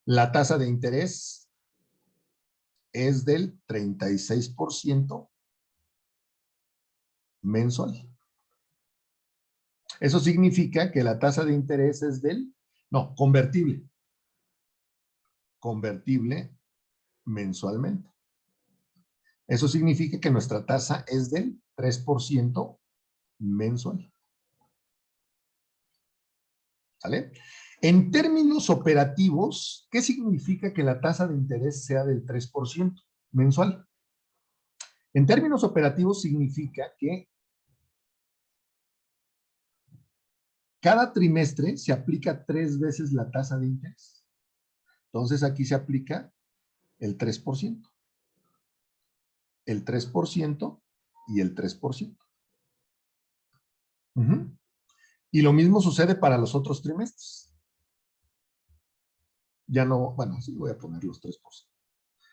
La tasa de interés es del 36% mensual. Eso significa que la tasa de interés es convertible. Convertible mensualmente. Eso significa que nuestra tasa es del 3% mensual. ¿Sale? En términos operativos, ¿qué significa que la tasa de interés sea del 3% mensual? En términos operativos significa que cada trimestre se aplica 3 veces la tasa de interés. Entonces aquí se aplica el 3%. El 3% y el 3%. Ujú. Y lo mismo sucede para los otros trimestres. Ya no, bueno, sí voy a poner los 3%.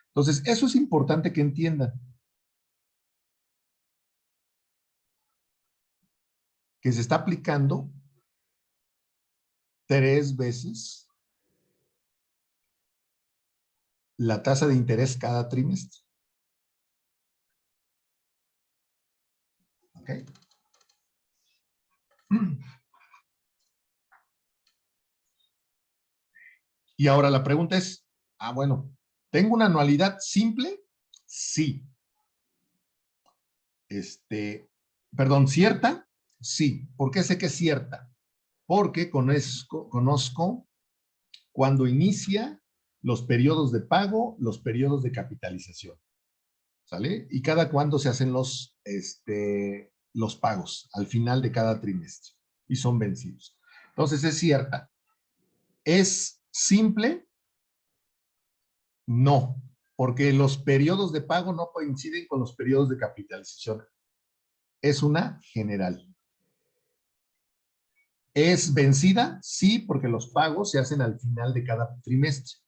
Entonces, eso es importante que entiendan. Que se está aplicando 3 veces la tasa de interés cada trimestre. ¿Ok? Y ahora la pregunta es, bueno, ¿tengo una anualidad simple? Sí. Perdón, ¿cierta? Sí. ¿Por qué sé que es cierta? Porque conozco cuando inicia los periodos de pago, los periodos de capitalización. ¿Sale? Y cada cuándo se hacen los pagos al final de cada trimestre y son vencidos. Entonces es cierta. ¿Es simple? No, porque los periodos de pago no coinciden con los periodos de capitalización. Es una general. ¿Es vencida? Sí, porque los pagos se hacen al final de cada trimestre.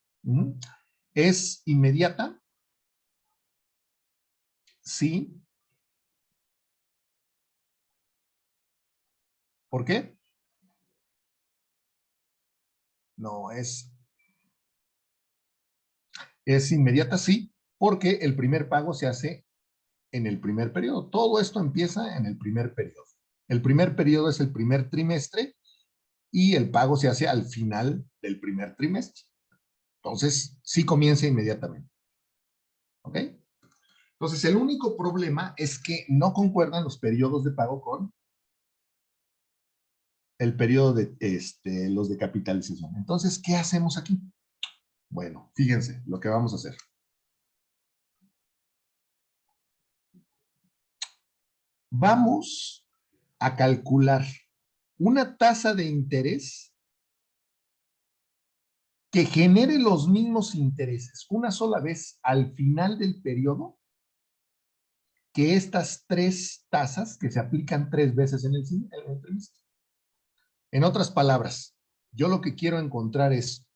¿Es inmediata? Sí. ¿Por qué? No, es inmediata, sí, porque el primer pago se hace en el primer periodo. Todo esto empieza en el primer periodo. El primer periodo es el primer trimestre y el pago se hace al final del primer trimestre. Entonces, sí comienza inmediatamente. ¿Ok? Entonces, el único problema es que no concuerdan los periodos de pago con el periodo de los de capitalización. Entonces, ¿qué hacemos aquí? Bueno, fíjense lo que vamos a hacer. Vamos a calcular una tasa de interés que genere los mismos intereses una sola vez al final del periodo que estas 3 tasas que se aplican 3 veces en el trimestre. En otras palabras, yo lo que quiero encontrar es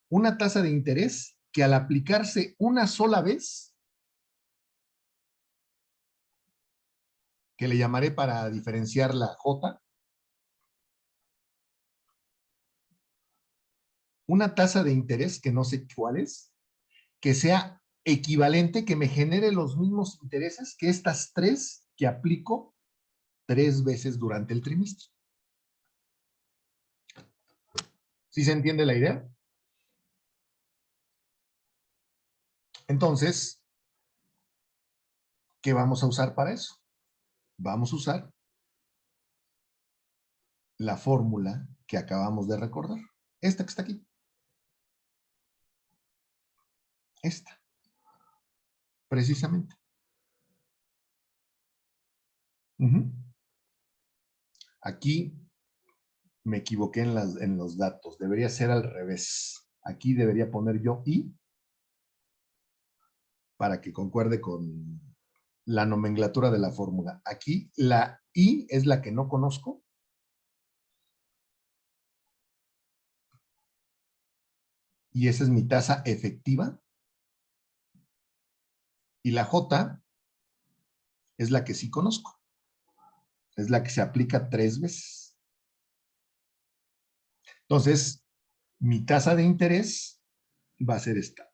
una tasa de interés que al aplicarse una sola vez, que le llamaré para diferenciar la J, una tasa de interés que no sé cuál es, que sea equivalente, que me genere los mismos intereses que estas 3 que aplico 3 veces durante el trimestre. ¿Sí se entiende la idea? Entonces, ¿qué vamos a usar para eso? Vamos a usar la fórmula que acabamos de recordar. Esta que está aquí. Esta. Precisamente. Aquí me equivoqué en los datos. Debería ser al revés. Aquí debería poner yo I para que concuerde con la nomenclatura de la fórmula. Aquí la I es la que no conozco. Y esa es mi tasa efectiva. Y la J es la que sí conozco. Es la que se aplica 3 veces. Entonces, mi tasa de interés va a ser esta.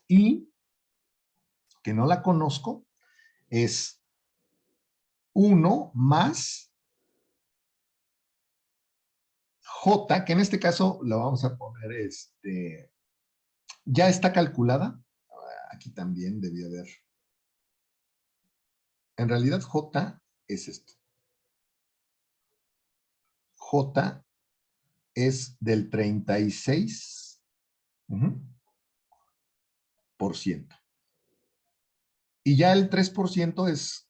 Y, que no la conozco, es 1 más J, que en este caso lo vamos a poner, ya está calculada. Aquí también debía haber. En realidad J es esto. J es del 36%. Y ya el 3% es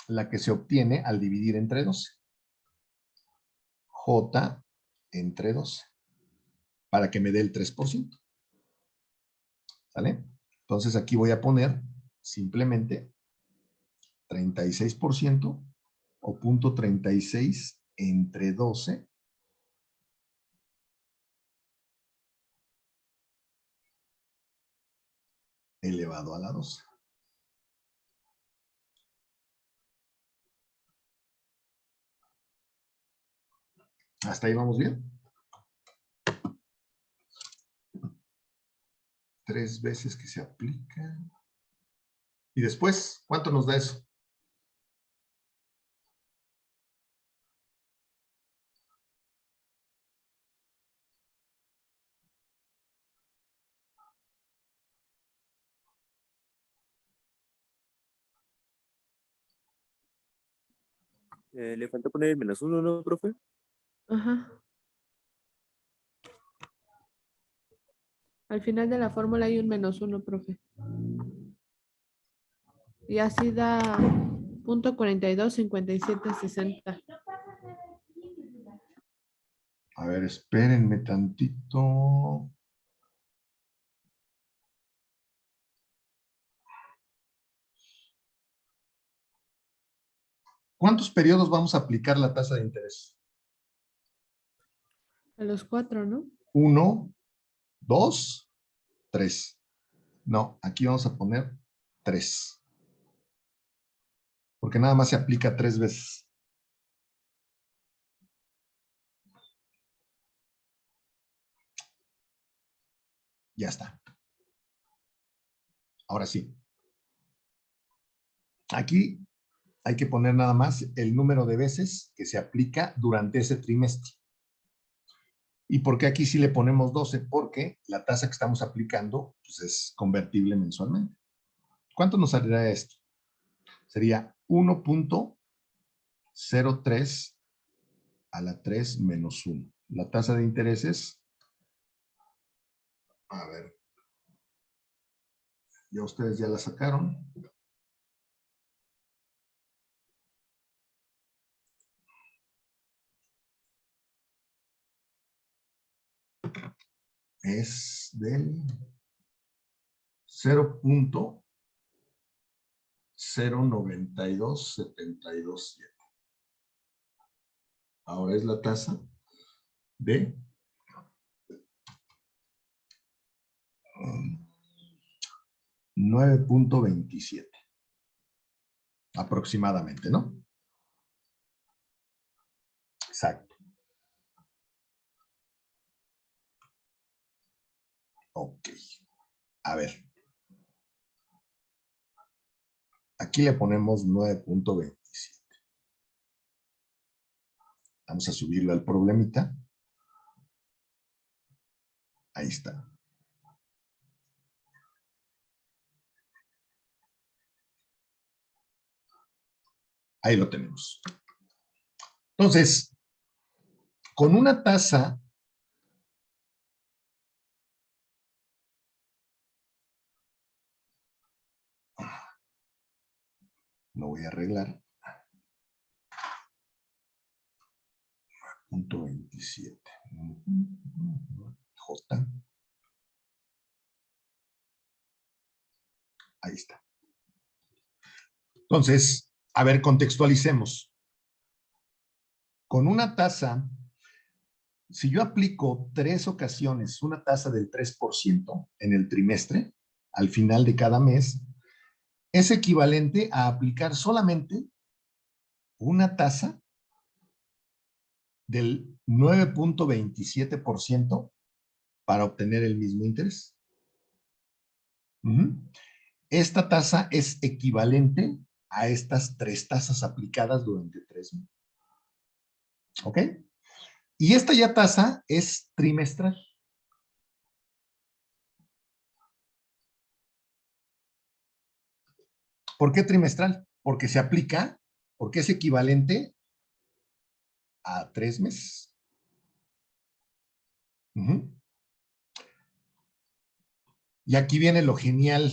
la que se obtiene al dividir entre 12. J entre 12 para que me dé el 3%. ¿Sale? Entonces aquí voy a poner simplemente 36% o 0.36 entre 12 elevado a la 12. ¿Hasta ahí vamos bien? 3 veces que se aplica. Y después, ¿cuánto nos da eso? Le falta poner el -1, ¿no, profe? Ajá. Al final de la fórmula hay un -1, profe. Y así da 0.425760. A ver, espérenme tantito. ¿Cuántos periodos vamos a aplicar la tasa de interés? A los 4, ¿no? 1, 2, 3. No, aquí vamos a poner 3. Porque nada más se aplica 3 veces. Ya está. Ahora sí. Aquí hay que poner nada más el número de veces que se aplica durante ese trimestre. ¿Y por qué aquí sí le ponemos 12? Porque la tasa que estamos aplicando pues, es convertible mensualmente. ¿Cuánto nos saldrá esto? Sería 1.03 a la 3 menos 1. La tasa de intereses, a ver, ya ustedes ya la sacaron. Es del 0.092727. Ahora es la tasa de 9.27 aproximadamente, ¿no? Exacto. Ok. A ver. Aquí le ponemos 9.27. Vamos a subirlo al problemita. Ahí está. Ahí lo tenemos. Entonces, con una tasa lo voy a arreglar. 0.27. J. Ahí está. Entonces, a ver, contextualicemos. Con una tasa, si yo aplico 3 ocasiones una tasa del 3% en el trimestre, al final de cada mes, es equivalente a aplicar solamente una tasa del 9.27% para obtener el mismo interés. Esta tasa es equivalente a estas 3 tasas aplicadas durante 3 meses. ¿Ok? Y esta ya tasa es trimestral. ¿Por qué trimestral? Porque se aplica, porque es equivalente a 3 meses. Y aquí viene lo genial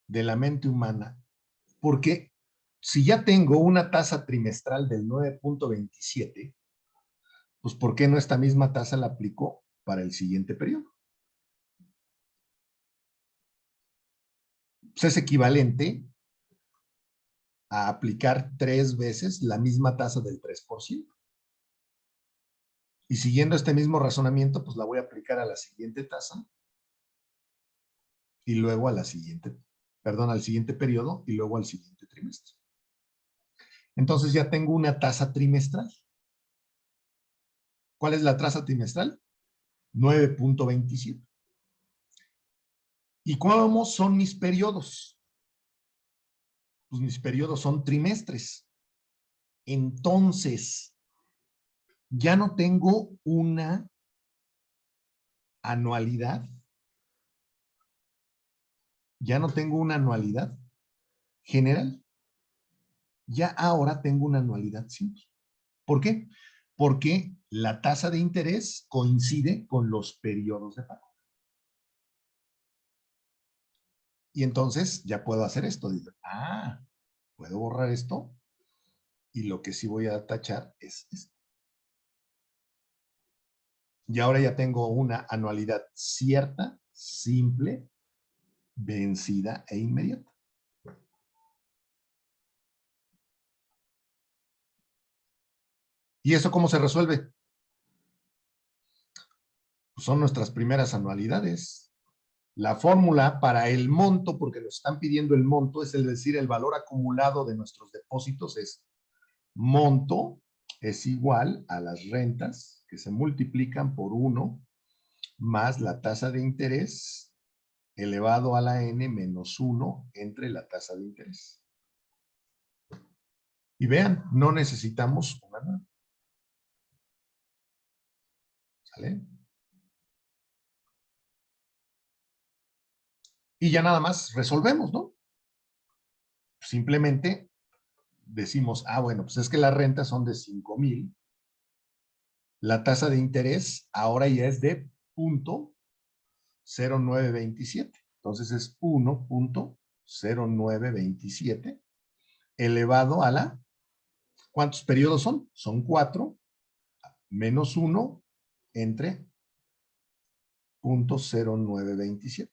de la mente humana, porque si ya tengo una tasa trimestral del 9.27, pues ¿por qué no esta misma tasa la aplico para el siguiente periodo? Pues es equivalente a aplicar 3 veces la misma tasa del 3%. Y siguiendo este mismo razonamiento, pues la voy a aplicar a la siguiente tasa y luego a la siguiente, perdón, al siguiente periodo y luego al siguiente trimestre. Entonces ya tengo una tasa trimestral. ¿Cuál es la tasa trimestral? 9.27. ¿Y cómo son mis periodos? Pues mis periodos son trimestres. Entonces, ya no tengo una anualidad. Ya no tengo una anualidad general. Ya ahora tengo una anualidad simple. ¿Por qué? Porque la tasa de interés coincide con los periodos de pago. Y entonces ya puedo hacer esto. Digo, puedo borrar esto y lo que sí voy a tachar es esto. Y ahora ya tengo una anualidad cierta, simple, vencida e inmediata. ¿Y eso cómo se resuelve? Pues son nuestras primeras anualidades. La fórmula para el monto, porque nos están pidiendo el monto, es decir, el valor acumulado de nuestros depósitos, es monto es igual a las rentas que se multiplican por 1 más la tasa de interés elevado a la n menos 1 entre la tasa de interés. Y vean, no necesitamos una nueva. ¿Sale? Y ya nada más resolvemos, ¿no? Simplemente decimos, bueno, pues es que las rentas son de 5,000. La tasa de interés ahora ya es de 0.0927. Entonces es 1.0927 elevado a la... ¿Cuántos periodos son? Son 4 menos 1 entre 0.0927.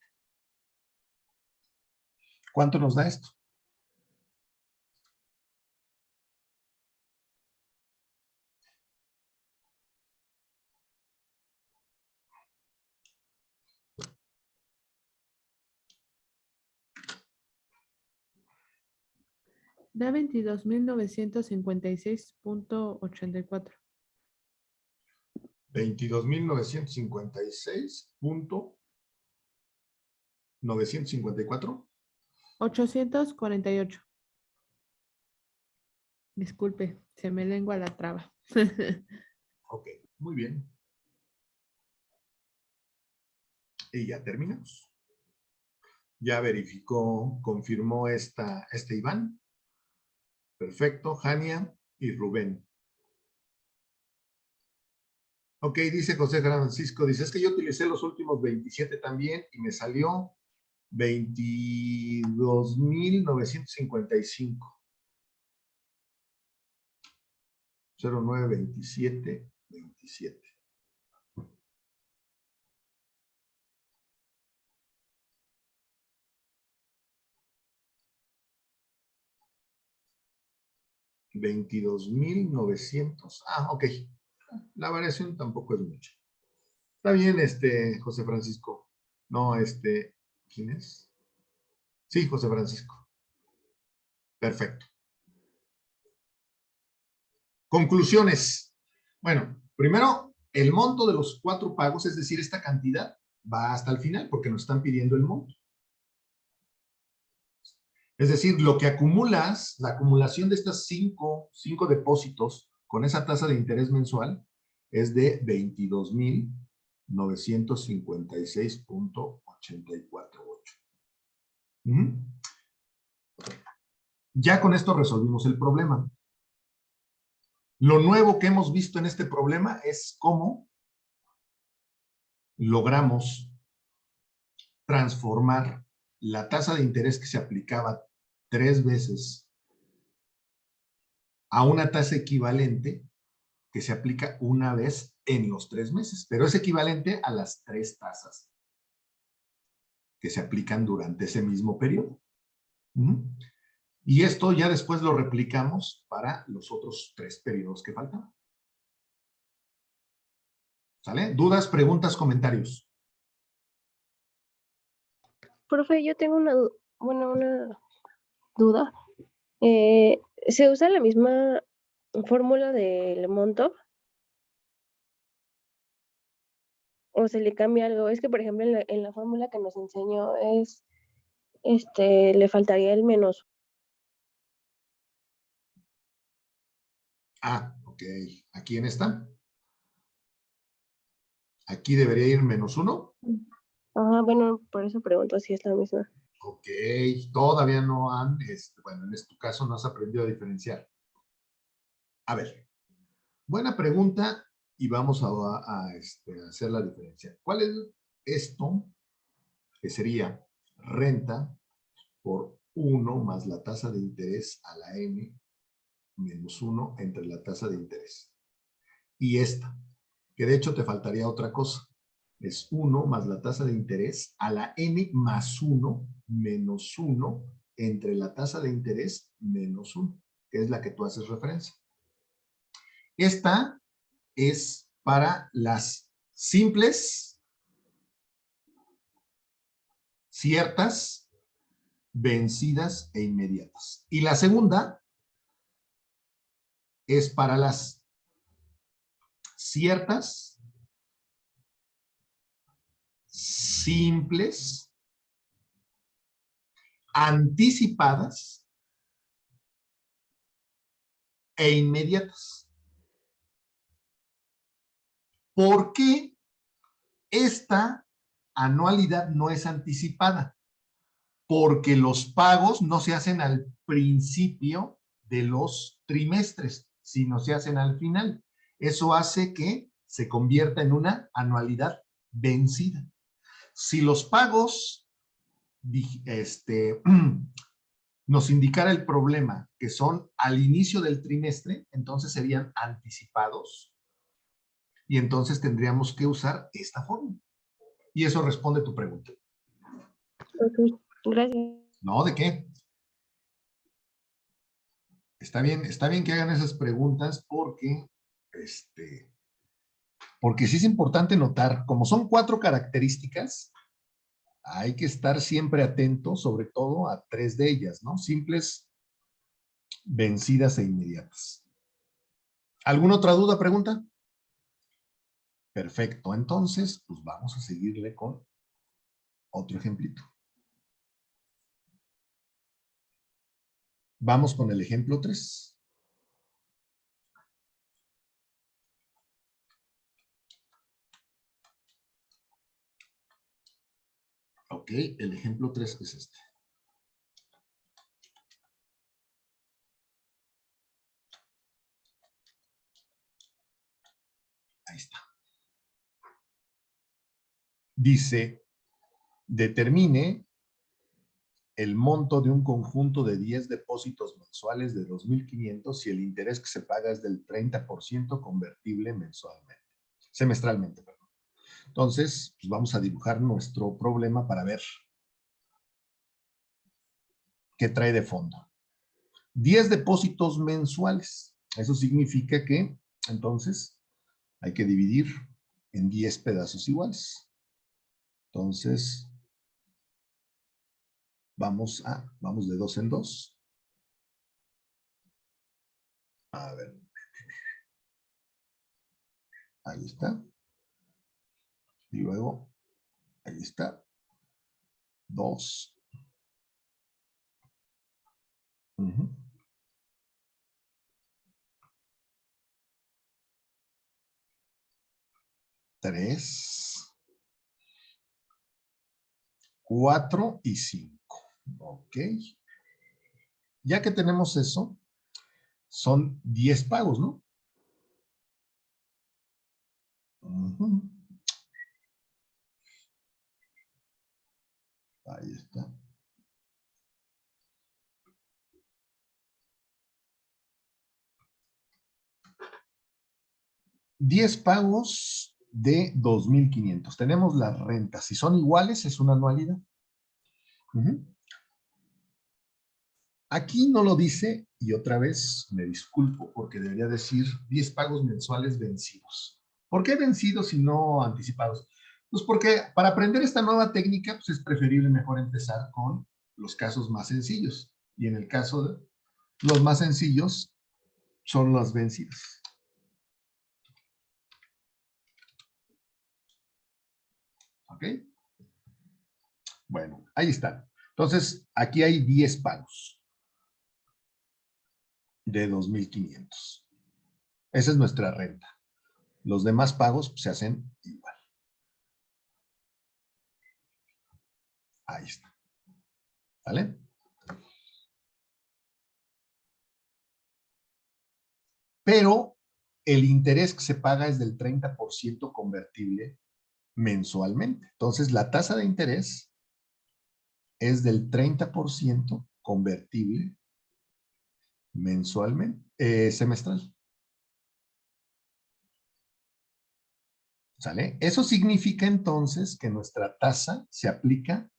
¿Cuánto nos da esto? Da 22,956.84. 22,956.954. 848. Disculpe, se me lengua la traba. Ok, muy bien. Y ya terminamos. Ya verificó, confirmó este Iván. Perfecto, Jania y Rubén. Ok, dice José Francisco, dice, es que yo utilicé los últimos 27 también y me salió 22,955. 092727. $22,900. Ok. La variación tampoco es mucha. Está bien, José Francisco. No, ¿quién es? Sí, José Francisco. Perfecto. Conclusiones. Bueno, primero, el monto de los 4 pagos, es decir, esta cantidad, va hasta el final porque nos están pidiendo el monto. Es decir, lo que acumulas, la acumulación de estas 5 depósitos con esa tasa de interés mensual es de 22,956.848. Ya con esto resolvimos el problema. Lo nuevo que hemos visto en este problema es cómo logramos transformar la tasa de interés que se aplicaba 3 veces a una tasa equivalente que se aplica una vez en los 3 meses, pero es equivalente a las 3 tasas que se aplican durante ese mismo periodo. Y esto ya después lo replicamos para los otros 3 periodos que faltan. ¿Sale? ¿Dudas, preguntas, comentarios? Profe, yo tengo una duda. ¿Se usa la misma fórmula del monto? ¿O se le cambia algo? Es que, por ejemplo, en la fórmula que nos enseñó es, le faltaría el menos. Ah, ok. ¿Aquí en esta? Aquí debería ir -1. Ah, bueno, por eso pregunto si es la misma. Ok, todavía no han, bueno, en este caso no has aprendido a diferenciar. A ver, buena pregunta y vamos a hacer la diferencia. ¿Cuál es esto? Que sería renta por 1 más la tasa de interés a la n menos 1 entre la tasa de interés. Y esta, que de hecho te faltaría otra cosa. Es 1 más la tasa de interés a la n más 1 menos 1 entre la tasa de interés menos 1, que es la que tú haces referencia. Esta es para las simples, ciertas, vencidas e inmediatas. Y la segunda es para las ciertas, simples, anticipadas e inmediatas. ¿Por qué esta anualidad no es anticipada? Porque los pagos no se hacen al principio de los trimestres, sino se hacen al final. Eso hace que se convierta en una anualidad vencida. Si los pagos nos indicara el problema que son al inicio del trimestre, entonces serían anticipados y entonces tendríamos que usar esta fórmula. Y eso responde tu pregunta. Ok, gracias. No, ¿de qué? Está bien que hagan esas preguntas porque sí es importante notar, como son 4 características, hay que estar siempre atento, sobre todo a 3 de ellas, ¿no? Simples, vencidas e inmediatas. ¿Alguna otra duda, pregunta? Perfecto, entonces, pues vamos a seguirle con otro ejemplito. Vamos con el ejemplo 3. Ok, el ejemplo 3 es este. Ahí está. Dice, determine el monto de un conjunto de 10 depósitos mensuales de 2,500 si el interés que se paga es del 30% convertible mensualmente, semestralmente, perdón. Entonces, pues vamos a dibujar nuestro problema para ver qué trae de fondo. 10 depósitos mensuales. Eso significa que, entonces, hay que dividir en 10 pedazos iguales. Entonces, vamos de 2 en 2. A ver. Ahí está. Y luego, ahí está. 2. 3, 4 y 5. Ok. Ya que tenemos eso, son 10 pagos, ¿no? Ahí está. 10 pagos de 2,500. Tenemos las rentas. Si son iguales, es una anualidad. Ujú. Aquí no lo dice, y otra vez me disculpo, porque debería decir 10 pagos mensuales vencidos. ¿Por qué vencidos y no anticipados? Pues porque para aprender esta nueva técnica, pues es preferible mejor empezar con los casos más sencillos. Y en el caso de los más sencillos, son los vencidos. ¿Ok? Bueno, ahí están. Entonces, aquí hay 10 pagos de 2,500. Esa es nuestra renta. Los demás pagos pues, se hacen igual. Ahí está. ¿Vale? Pero el interés que se paga es del 30% convertible mensualmente. Entonces, la tasa de interés es del 30% convertible mensualmente, semestral. ¿Sale? Eso significa entonces que nuestra tasa se aplica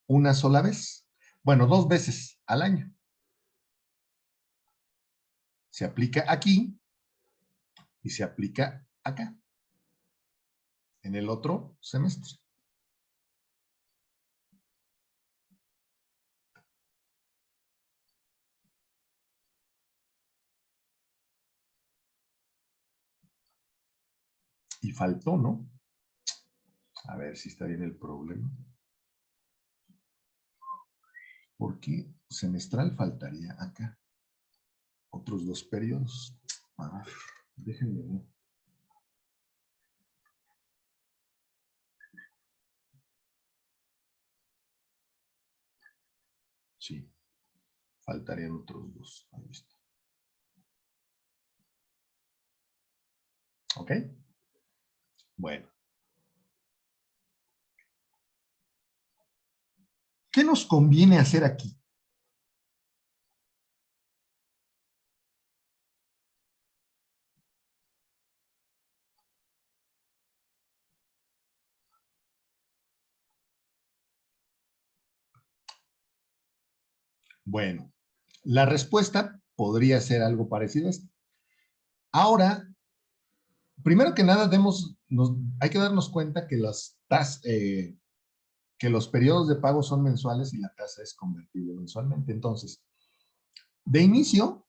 una sola vez. Bueno, 2 veces al año. Se aplica aquí y se aplica acá, en el otro semestre. Y faltó, ¿no? A ver si está bien el problema. Porque semestral faltaría acá. Otros 2 periodos. A ver, déjenme ver. Sí, faltarían otros 2. Ahí está. ¿Ok? Bueno. ¿Qué nos conviene hacer aquí? Bueno, la respuesta podría ser algo parecido a esto. Ahora, primero que nada, hay que darnos cuenta que que los periodos de pago son mensuales y la tasa es convertible mensualmente. Entonces, de inicio,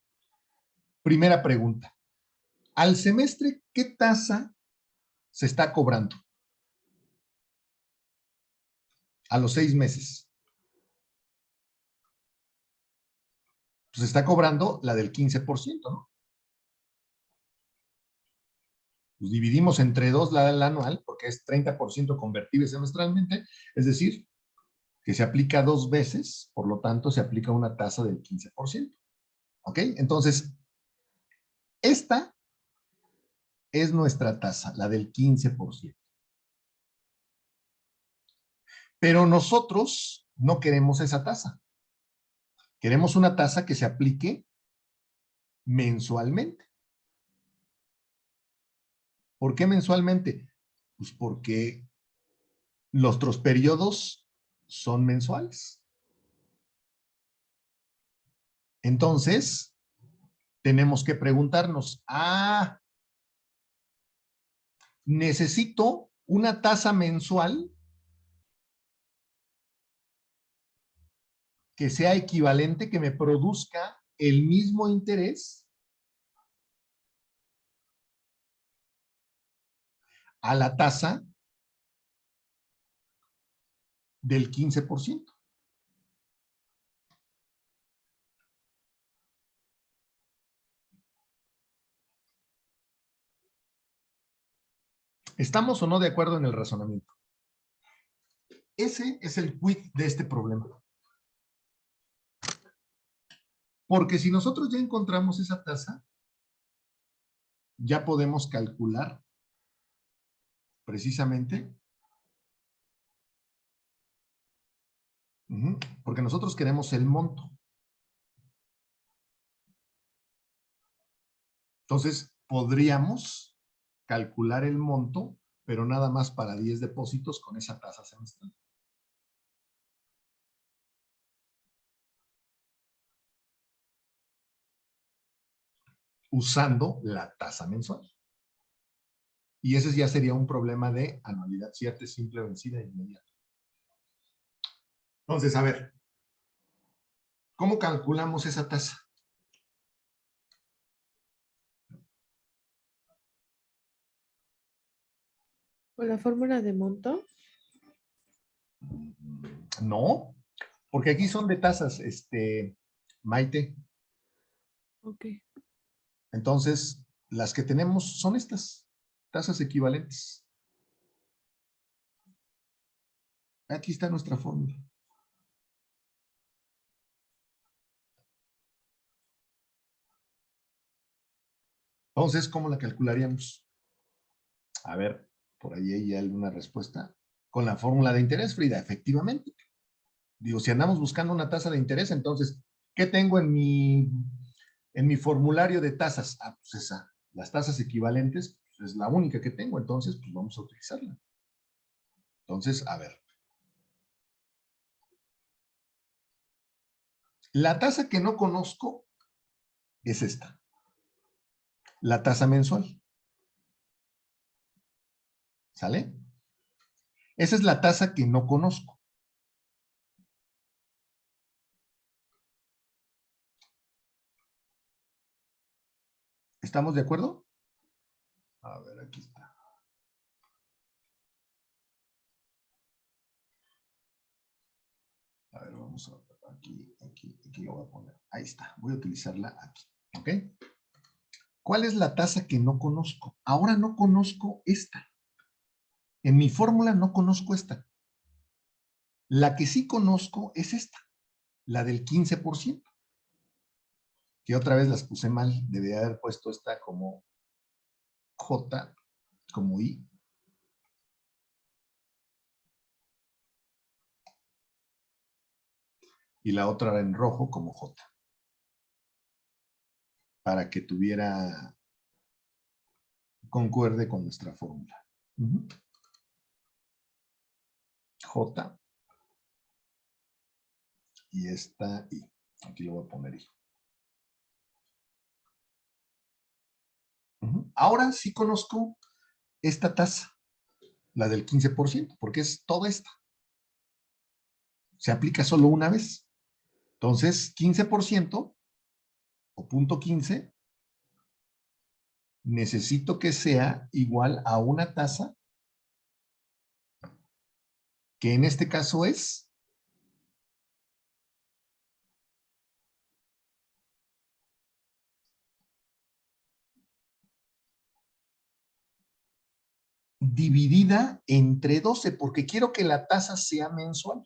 primera pregunta. Al semestre, ¿qué tasa se está cobrando? A los 6 meses. Pues se está cobrando la del 15%, ¿no? Pues dividimos entre 2 la del anual, porque es 30% convertible semestralmente, es decir, que se aplica 2 veces, por lo tanto se aplica una tasa del 15%. ¿Ok? Entonces, esta es nuestra tasa, la del 15%. Pero nosotros no queremos esa tasa. Queremos una tasa que se aplique mensualmente. ¿Por qué mensualmente? Pues porque los otros periodos son mensuales. Entonces, tenemos que preguntarnos, necesito una tasa mensual que sea equivalente, que me produzca el mismo interés a la tasa del 15%. ¿Estamos o no de acuerdo en el razonamiento? Ese es el quid de este problema. Porque si nosotros ya encontramos esa tasa, ya podemos calcular precisamente, porque nosotros queremos el monto. Entonces, podríamos calcular el monto, pero nada más para 10 depósitos con esa tasa semestral. Usando la tasa mensual. Y ese ya sería un problema de anualidad cierta, simple, vencida e inmediata. Entonces, a ver, ¿cómo calculamos esa tasa? ¿Con la fórmula de monto? No, porque aquí son de tasas, Maite. Ok. Entonces, las que tenemos son estas, tasas equivalentes. Aquí está nuestra fórmula. Entonces, ¿cómo la calcularíamos? A ver, por ahí hay alguna respuesta. Con la fórmula de interés, Frida, efectivamente. Digo, si andamos buscando una tasa de interés, entonces, ¿qué tengo en mi formulario de tasas? Ah, pues esa, las tasas equivalentes, pues es la única que tengo, entonces, pues vamos a utilizarla. Entonces, a ver. La tasa que no conozco es esta. La tasa mensual. ¿Sale? Esa es la tasa que no conozco. ¿Estamos de acuerdo? A ver, aquí está. A ver, vamos a ver, aquí lo voy a poner. Ahí está, voy a utilizarla aquí, ¿ok? ¿Cuál es la tasa que no conozco? Ahora no conozco esta. En mi fórmula no conozco esta. La que sí conozco es esta, la del 15%. Que otra vez las puse mal, debería haber puesto esta como J, como I. Y la otra en rojo como J. Para que concuerde con nuestra fórmula. J. Y esta I. Aquí lo voy a poner I. Ahora sí conozco esta tasa, la del 15%, porque es toda esta. Se aplica solo una vez. Entonces, 15% o punto 15, necesito que sea igual a una tasa que en este caso es dividida entre 12, porque quiero que la tasa sea mensual.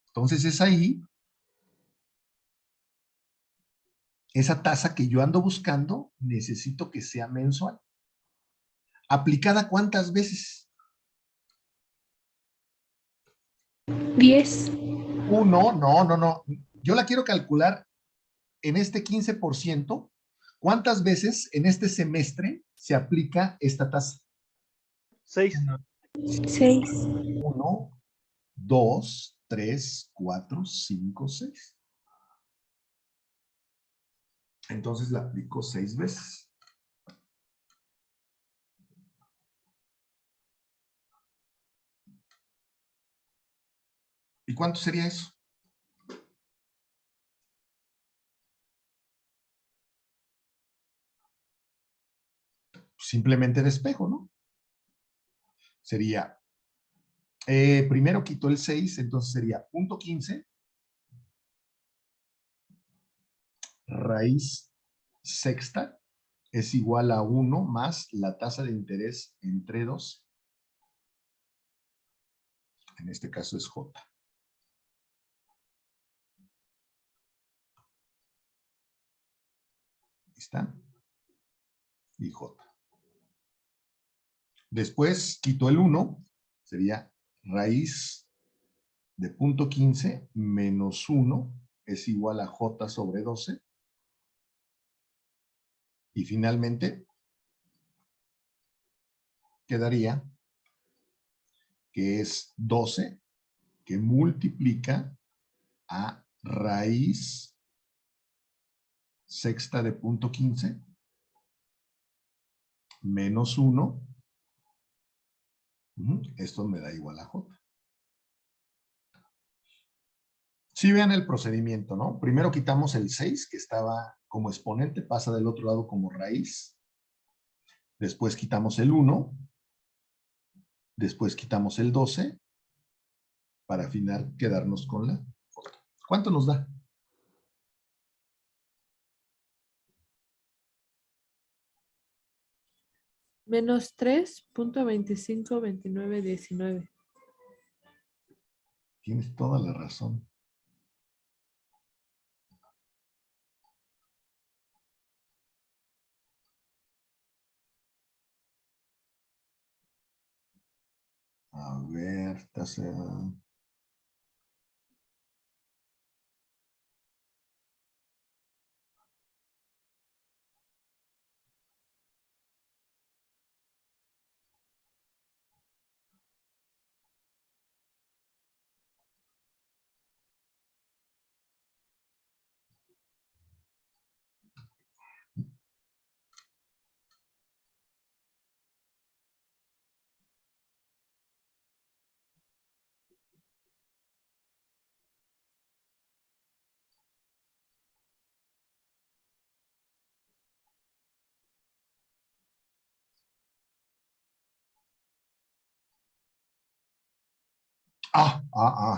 Entonces es ahí, esa tasa que yo ando buscando, necesito que sea mensual. ¿Aplicada cuántas veces? 10. No. Yo la quiero calcular en este 15%. ¿Cuántas veces en este semestre se aplica esta tasa? 6. 6. 1, 2, 3, 4, 5, 6. Entonces la aplico 6 veces. ¿Y cuánto sería eso? Simplemente despejo, ¿no? Sería, primero quito el 6, entonces sería punto 15, raíz sexta, es igual a 1 más la tasa de interés entre 2. En este caso es J. ¿Está? Y J. Después quito el 1, sería raíz de punto 15 menos 1 es igual a J sobre 12. Y finalmente, quedaría que es 12 que multiplica a raíz sexta de punto 15 menos 1. Esto me da igual a J. Si vean el procedimiento, ¿no? Primero quitamos el 6, que estaba como exponente, pasa del otro lado como raíz. Después quitamos el 1. Después quitamos el 12. Para al final quedarnos con la J. ¿Cuánto nos da? Menos 3.252919. Tienes toda la razón. A ver, tasa.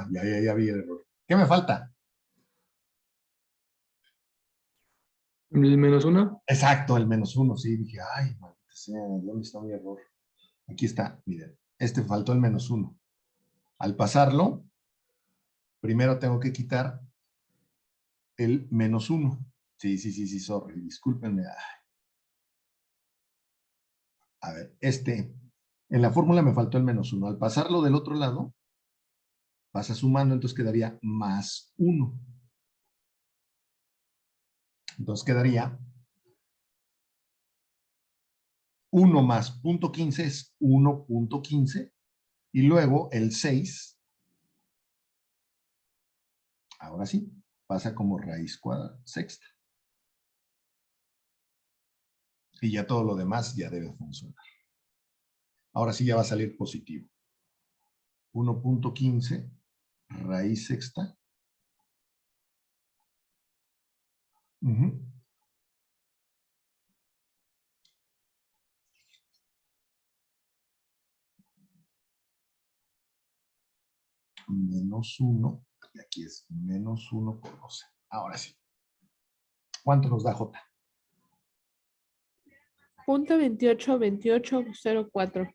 Ya vi el error. ¿Qué me falta? El menos 1. Exacto, el menos 1, sí. Dije, ay, maldita sea, ¿dónde está mi error? Aquí está, miren. Faltó el menos 1. Al pasarlo, primero tengo que quitar el menos 1. Sí, sorry, discúlpenme. A ver, en la fórmula me faltó el menos 1. Al pasarlo del otro lado, pasa sumando, entonces quedaría más 1. Entonces quedaría 1 más punto 15 es 1.15. Y luego el 6, ahora sí, pasa como raíz cuadrada sexta. Y ya todo lo demás ya debe funcionar. Ahora sí ya va a salir positivo. 1.15 raíz sexta. Menos 1. Y aquí es menos 1 por 12. Ahora sí. ¿Cuánto nos da J? Punto 282804.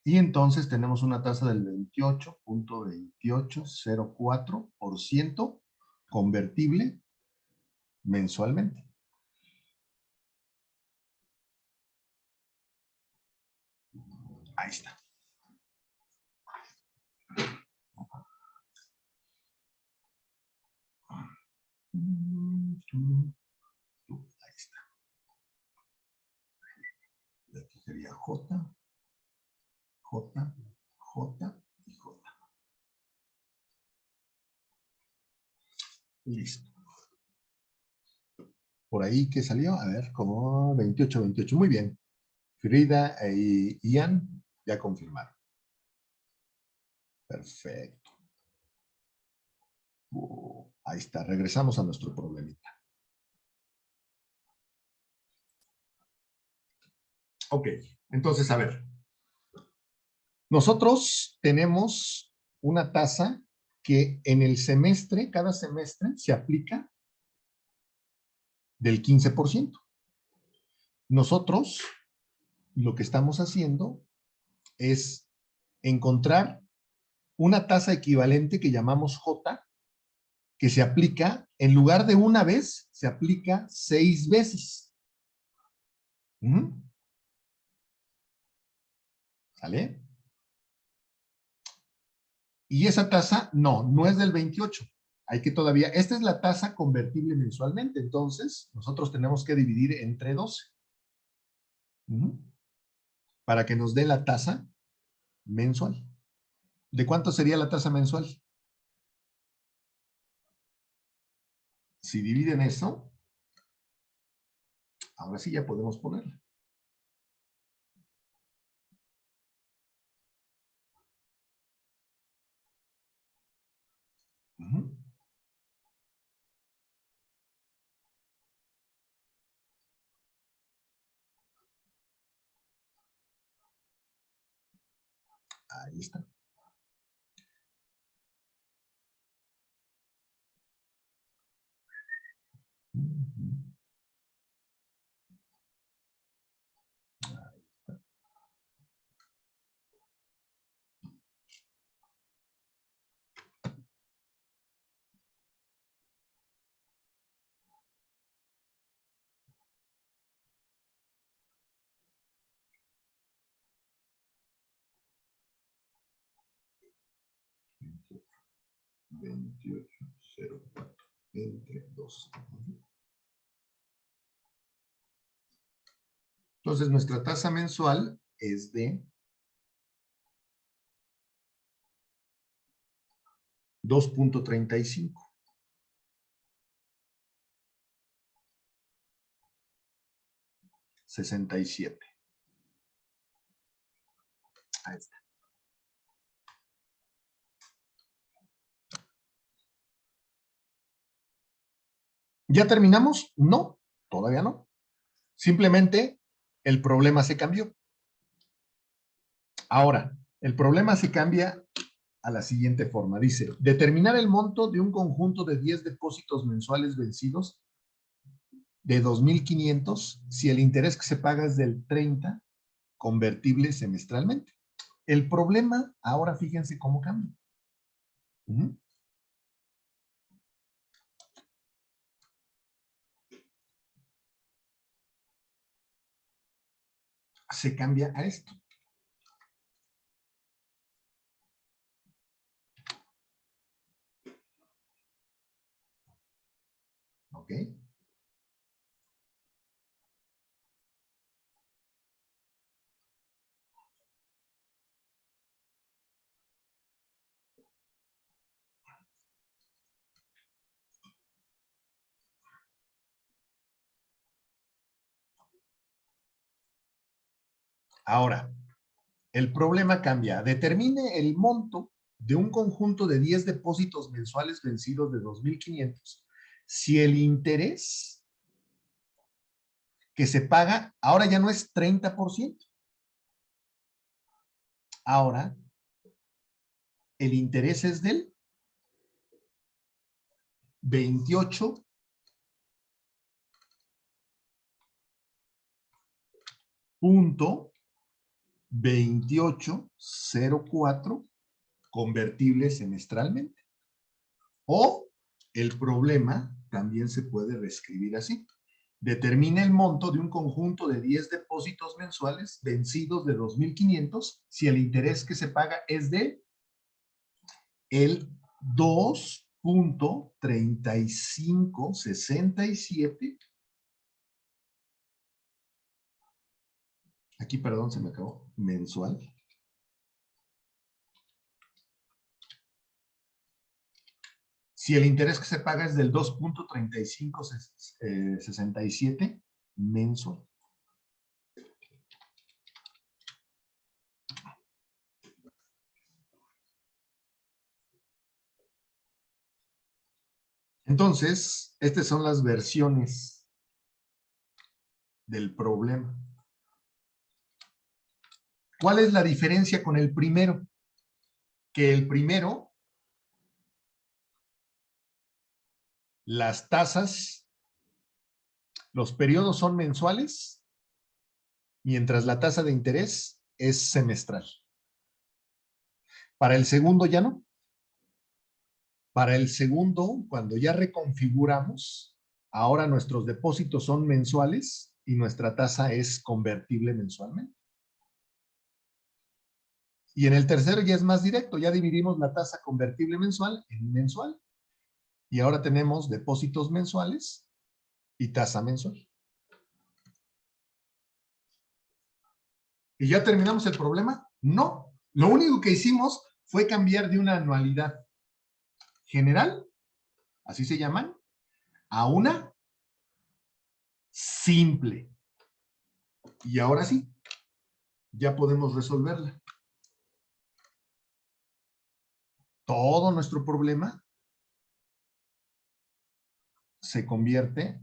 Y entonces tenemos una tasa del 28.2804% convertible mensualmente. Ahí está. Ahí está. Y aquí sería J, J, J y J. Listo. Por ahí, ¿qué salió? A ver, como 28. Muy bien. Frida e Ian ya confirmaron. Perfecto. Ahí está. Regresamos a nuestro problemita. Ok. Entonces, a ver. Nosotros tenemos una tasa que en el semestre, cada semestre, se aplica del 15%. nosotros lo que estamos haciendo es encontrar una tasa equivalente que llamamos J, que se aplica, en lugar de una vez, se aplica 6 veces. ¿Sale? Y esa tasa, no es del 28. Hay que todavía, esta es la tasa convertible mensualmente, entonces nosotros tenemos que dividir entre 12. Para que nos dé la tasa mensual. ¿De cuánto sería la tasa mensual? Si dividen eso, ahora sí ya podemos ponerla. Ahí está. $28.04 entre 2. Entonces, nuestra tasa mensual es de 2.35. $67. Ahí está. ¿Ya terminamos? No, todavía no. Simplemente el problema se cambió. Ahora, el problema se cambia a la siguiente forma. Dice, determinar el monto de un conjunto de 10 depósitos mensuales vencidos de 2,500 si el interés que se paga es del 30, convertible semestralmente. El problema, ahora fíjense cómo cambia. Se cambia a esto. ¿Ok? Ahora, el problema cambia. Determine el monto de un conjunto de 10 depósitos mensuales vencidos de 2,500 si el interés que se paga ahora ya no es 30%. Ahora, el interés es del 28.2804 convertible semestralmente. O el problema también se puede reescribir así. Determina el monto de un conjunto de 10 depósitos mensuales vencidos de 2,500 si el interés que se paga es de el 2.3567. Aquí, perdón, se me acabó. Mensual. Si el interés que se paga es del 2.3567 mensual. Entonces, estas son las versiones del problema. ¿Cuál es la diferencia con el primero? Que el primero, las tasas, los periodos son mensuales mientras la tasa de interés es semestral. Para el segundo ya no. Para el segundo, cuando ya reconfiguramos, ahora nuestros depósitos son mensuales y nuestra tasa es convertible mensualmente. Y en el tercero ya es más directo, ya dividimos la tasa convertible mensual en mensual. Y ahora tenemos depósitos mensuales y tasa mensual. ¿Y ya terminamos el problema? No. Lo único que hicimos fue cambiar de una anualidad general, así se llaman, a una simple. Y ahora sí, ya podemos resolverla. Todo nuestro problema se convierte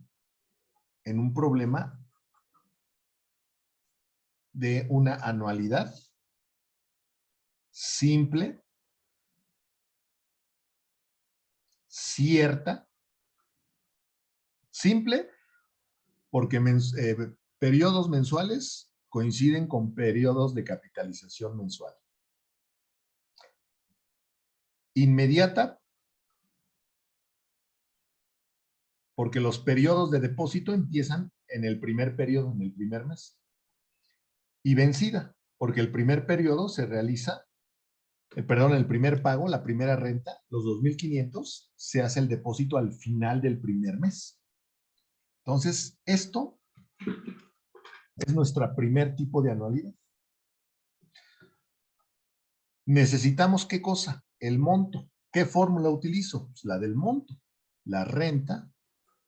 en un problema de una anualidad simple, cierta, simple, porque periodos mensuales coinciden con periodos de capitalización mensual. Inmediata, porque los periodos de depósito empiezan en el primer periodo, en el primer mes. Y vencida, porque el primer periodo se realiza, el primer pago, la primera renta, los 2,500, se hace el depósito al final del primer mes. Entonces, esto es nuestro primer tipo de anualidad. Necesitamos, ¿qué cosa? El monto. ¿Qué fórmula utilizo? Pues la del monto. La renta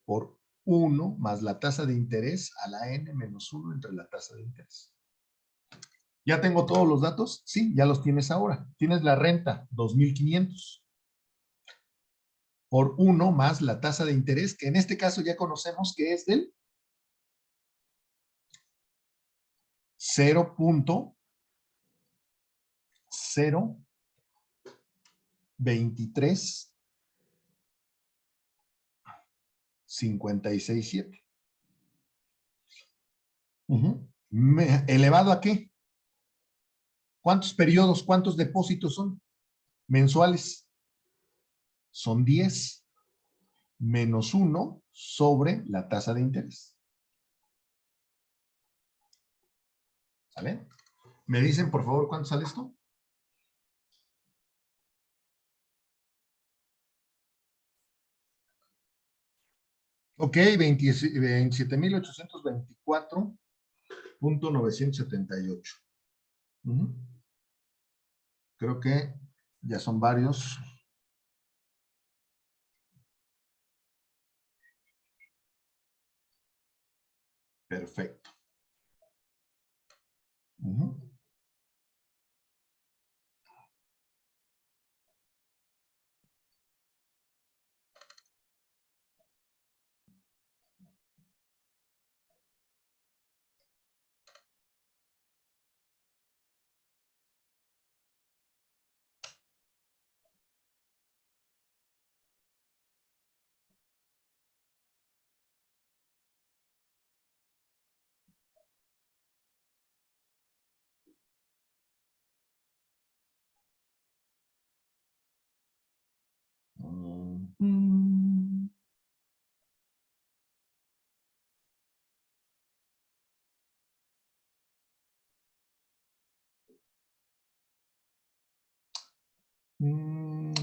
por 1 más la tasa de interés a la n menos 1 entre la tasa de interés. ¿Ya tengo todos los datos? Sí, ya los tienes ahora. Tienes la renta, 2,500. Por 1 más la tasa de interés, que en este caso ya conocemos que es del 0.02356,7. ¿Elevado a qué? ¿Cuántos periodos, cuántos depósitos son? Mensuales. Son 10 menos 1 sobre la tasa de interés. ¿Sale? ¿Me dicen, por favor, cuánto sale esto? Ok, 27,824,978. Creo que ya son varios. Perfecto.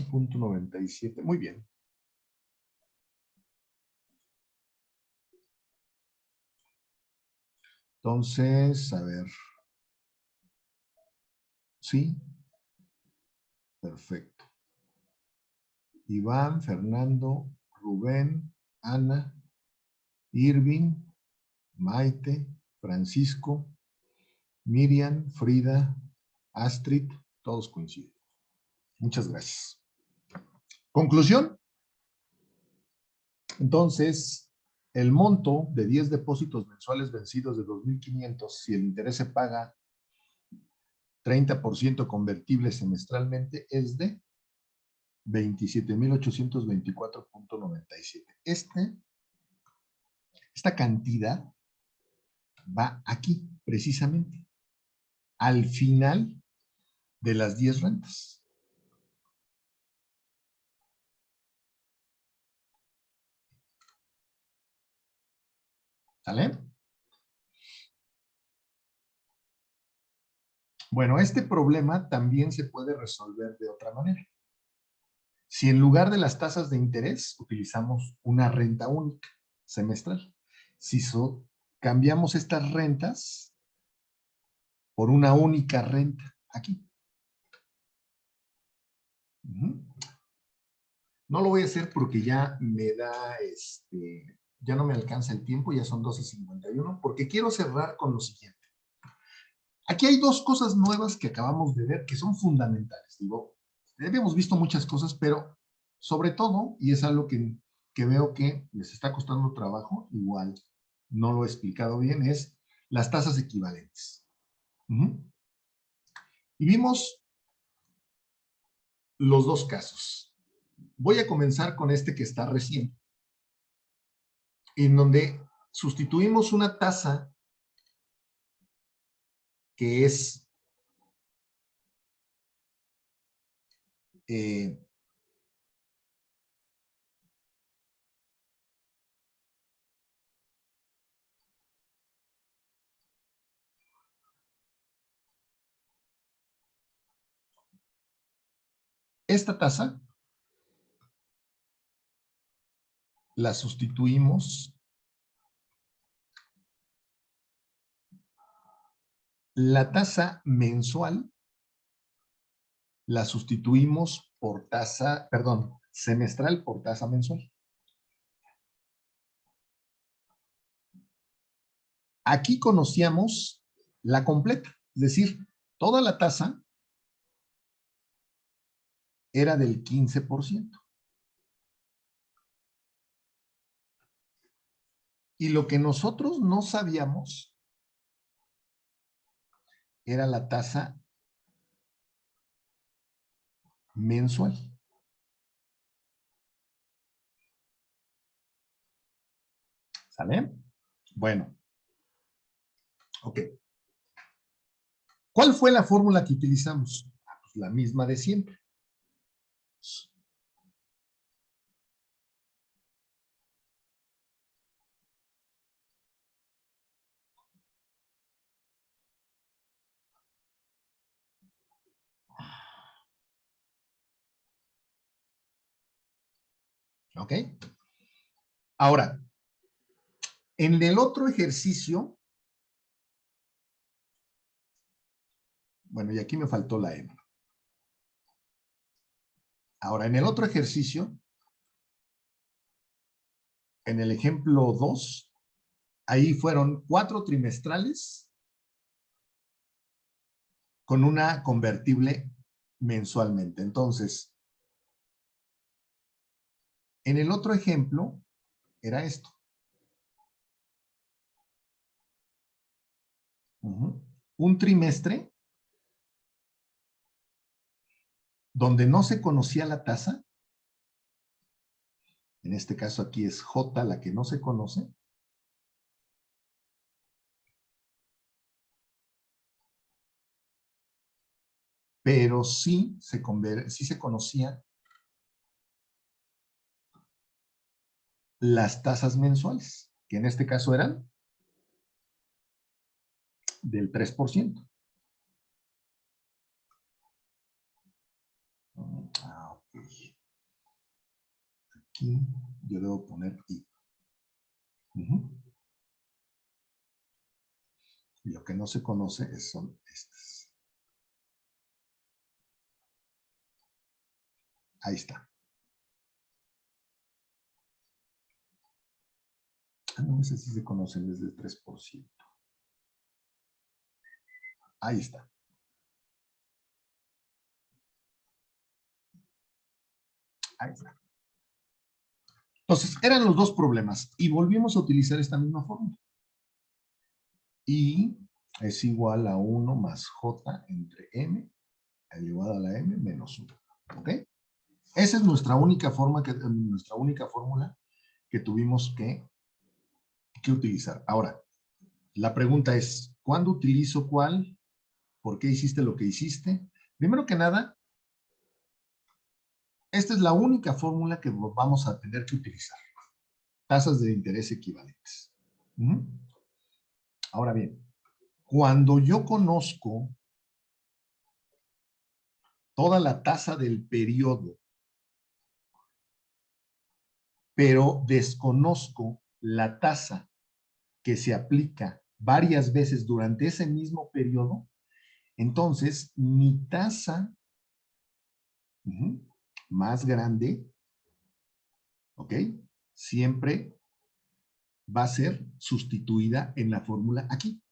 Punto 97. Muy bien. Entonces, a ver. ¿Sí? Perfecto. Iván, Fernando, Rubén, Ana, Irving, Maite, Francisco, Miriam, Frida, Astrid, todos coinciden. Muchas gracias. Conclusión. Entonces, el monto de 10 depósitos mensuales vencidos de 2,500, si el interés se paga 30% convertible semestralmente, es de 27,824,97. Esta cantidad va aquí, precisamente, al final de las 10 rentas. ¿Sale? Bueno, este problema también se puede resolver de otra manera. Si en lugar de las tasas de interés utilizamos una renta única semestral, si cambiamos estas rentas por una única renta aquí. No lo voy a hacer porque ya me da, ya no me alcanza el tiempo, ya son 12:51, porque quiero cerrar con lo siguiente. Aquí hay dos cosas nuevas que acabamos de ver que son fundamentales. Digo, habíamos visto muchas cosas, pero sobre todo, y es algo que veo que les está costando trabajo, igual no lo he explicado bien, es las tasas equivalentes. Y vimos los dos casos. Voy a comenzar con este que está recién, en donde sustituimos una tasa que es esta tasa, la sustituimos la tasa mensual, la sustituimos por tasa, perdón, semestral por tasa mensual. Aquí conocíamos la completa, es decir, toda la tasa era del 15%. Y lo que nosotros no sabíamos era la tasa mensual. ¿Sale? Bueno. Ok. ¿Cuál fue la fórmula que utilizamos? Pues la misma de siempre. ¿Ok? Ahora, en el otro ejercicio, bueno, y aquí me faltó la M. Ahora, en el otro ejercicio, en el ejemplo 2, ahí fueron 4 trimestrales con una convertible mensualmente. Entonces, en el otro ejemplo, era esto. Un trimestre donde no se conocía la tasa, en este caso aquí es J la que no se conoce, pero sí se conocía las tasas mensuales, que en este caso eran del 3%. Ok. Aquí yo debo poner I. Y lo que no se conoce son estas. Ahí está. No, ese sí se conocen desde el 3%. Ahí está. Ahí está. Entonces, eran los dos problemas y volvimos a utilizar esta misma fórmula. I es igual a 1 más J entre M elevado a la M menos 1. ¿Ok? Esa es nuestra única fórmula que tuvimos que utilizar. Ahora, la pregunta es, ¿cuándo utilizo cuál? ¿Por qué hiciste lo que hiciste? Primero que nada, esta es la única fórmula que vamos a tener que utilizar. Tasas de interés equivalentes. Ahora bien, cuando yo conozco toda la tasa del periodo, pero desconozco la tasa que se aplica varias veces durante ese mismo periodo, entonces mi tasa más grande, ¿ok? Siempre va a ser sustituida en la fórmula aquí.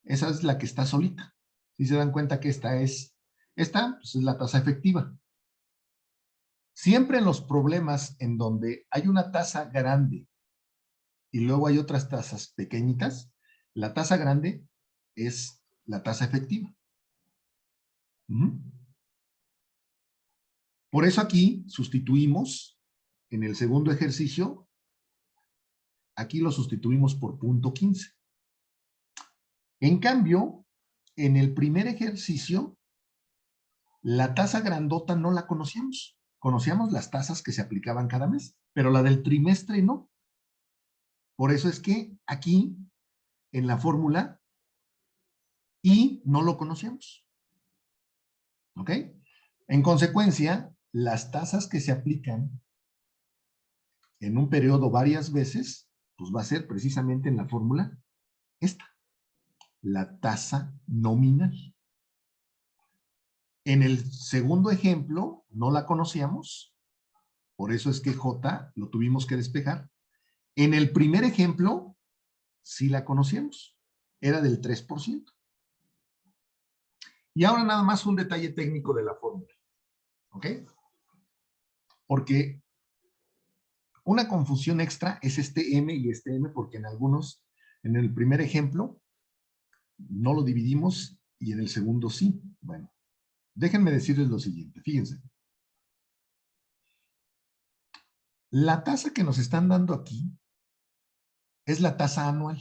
Esa es la que está solita. Si se dan cuenta que esta pues es la tasa efectiva. Siempre en los problemas en donde hay una tasa grande y luego hay otras tasas pequeñitas, la tasa grande es la tasa efectiva. Por eso aquí sustituimos en el segundo ejercicio, aquí lo sustituimos por 0.15. En cambio, en el primer ejercicio, la tasa grandota no la conocíamos. Conocíamos las tasas que se aplicaban cada mes, pero la del trimestre no. Por eso es que aquí, en la fórmula, y no lo conocíamos. ¿Ok? En consecuencia, las tasas que se aplican en un periodo varias veces, pues va a ser precisamente en la fórmula esta, la tasa nominal. En el segundo ejemplo, no la conocíamos, por eso es que J lo tuvimos que despejar. En el primer ejemplo, sí la conocíamos, era del 3%. Y ahora nada más un detalle técnico de la fórmula, ¿ok? Porque una confusión extra es este M y este M, porque en algunos, en el primer ejemplo, no lo dividimos y en el segundo sí. Bueno, déjenme decirles lo siguiente, fíjense. La tasa que nos están dando aquí es la tasa anual.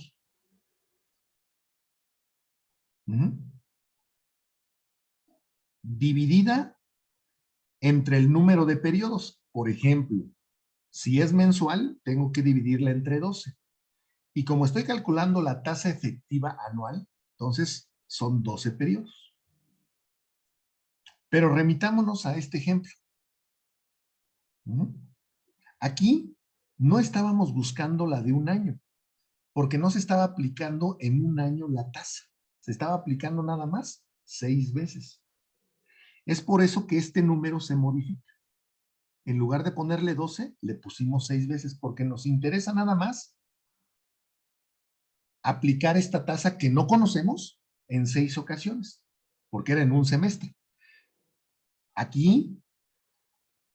Dividida entre el número de periodos. Por ejemplo, si es mensual, tengo que dividirla entre 12. Y como estoy calculando la tasa efectiva anual, entonces son 12 periodos. Pero remitámonos a este ejemplo. Aquí no estábamos buscando la de un año, porque no se estaba aplicando en un año la tasa. Se estaba aplicando nada más 6 veces. Es por eso que este número se modifica. En lugar de ponerle 12, le pusimos 6 veces, porque nos interesa nada más aplicar esta tasa que no conocemos en 6 ocasiones, porque era en un semestre. Aquí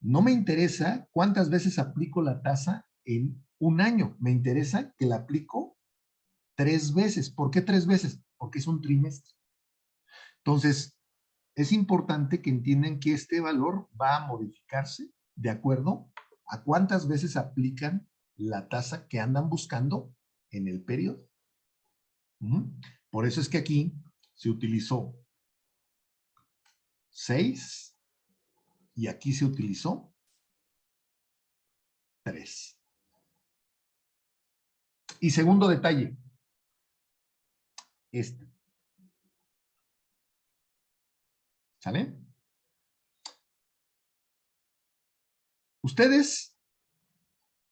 no me interesa cuántas veces aplico la tasa en un año. Me interesa que la aplico 3 veces. ¿Por qué 3 veces? Porque es un trimestre. Entonces, es importante que entiendan que este valor va a modificarse de acuerdo a cuántas veces aplican la tasa que andan buscando en el periodo. Por eso es que aquí se utilizó 6 y aquí se utilizó 3. Y segundo detalle, este. ¿Sale? Ustedes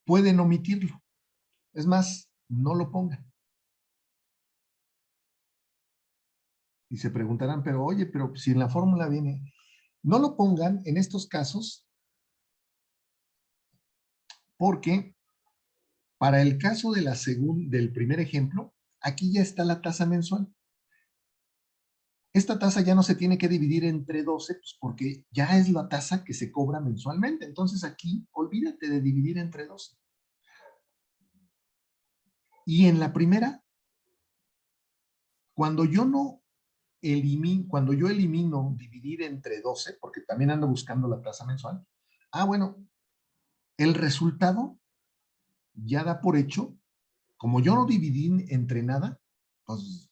pueden omitirlo. Es más, no lo pongan. Y se preguntarán, pero oye, pero si en la fórmula viene, no lo pongan en estos casos porque para el caso de del primer ejemplo, aquí ya está la tasa mensual. Esta tasa ya no se tiene que dividir entre 12, pues porque ya es la tasa que se cobra mensualmente. Entonces aquí, olvídate de dividir entre 12. Y en la primera, cuando yo elimino dividir entre 12, porque también ando buscando la tasa mensual, bueno, el resultado ya da por hecho Como yo no dividí entre nada, pues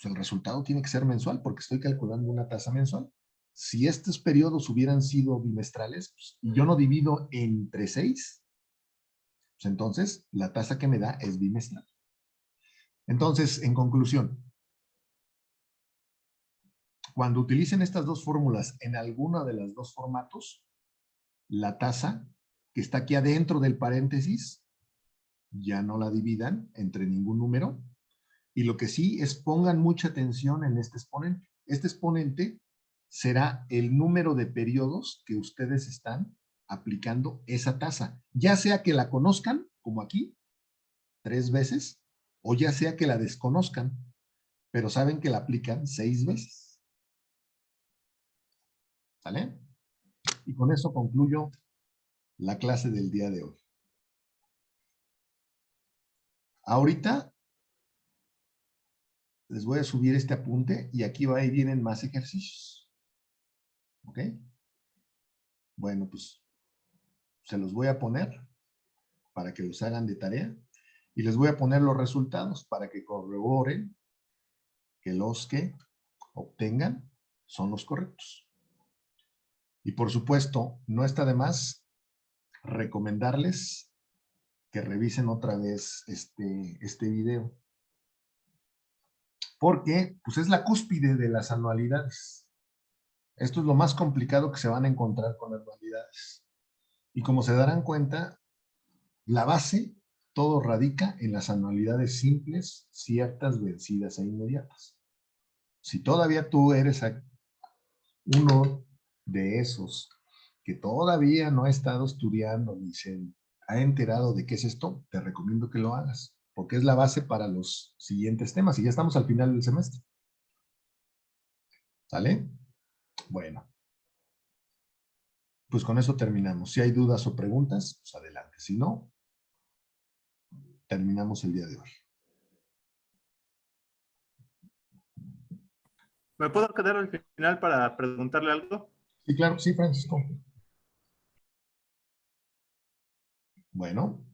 el resultado tiene que ser mensual porque estoy calculando una tasa mensual. Si estos periodos hubieran sido bimestrales pues, y yo no divido entre 6, pues entonces la tasa que me da es bimestral. Entonces, en conclusión, cuando utilicen estas dos fórmulas en alguna de los dos formatos, la tasa que está aquí adentro del paréntesis, ya no la dividan entre ningún número. Y lo que sí es pongan mucha atención en este exponente. Este exponente será el número de periodos que ustedes están aplicando esa tasa. Ya sea que la conozcan, como aquí, 3 veces, o ya sea que la desconozcan, pero saben que la aplican 6 veces. ¿Sale? Y con eso concluyo la clase del día de hoy. Ahorita les voy a subir este apunte y aquí va y vienen más ejercicios. ¿Ok? Bueno, pues se los voy a poner para que los hagan de tarea y les voy a poner los resultados para que corroboren que los que obtengan son los correctos. Y por supuesto, no está de más recomendarles que revisen otra vez este video. Porque pues es la cúspide de las anualidades. Esto es lo más complicado que se van a encontrar con las anualidades. Y como se darán cuenta, la base, todo radica en las anualidades simples, ciertas, vencidas e inmediatas. Si todavía tú eres uno de esos que todavía no ha estado estudiando ni se ha enterado de qué es esto, te recomiendo que lo hagas, porque es la base para los siguientes temas y ya estamos al final del semestre. ¿Sale? Bueno. Pues con eso terminamos. Si hay dudas o preguntas, pues adelante. Si no, terminamos el día de hoy. ¿Me puedo quedar al final para preguntarle algo? Sí, claro, sí, Francisco. Bueno.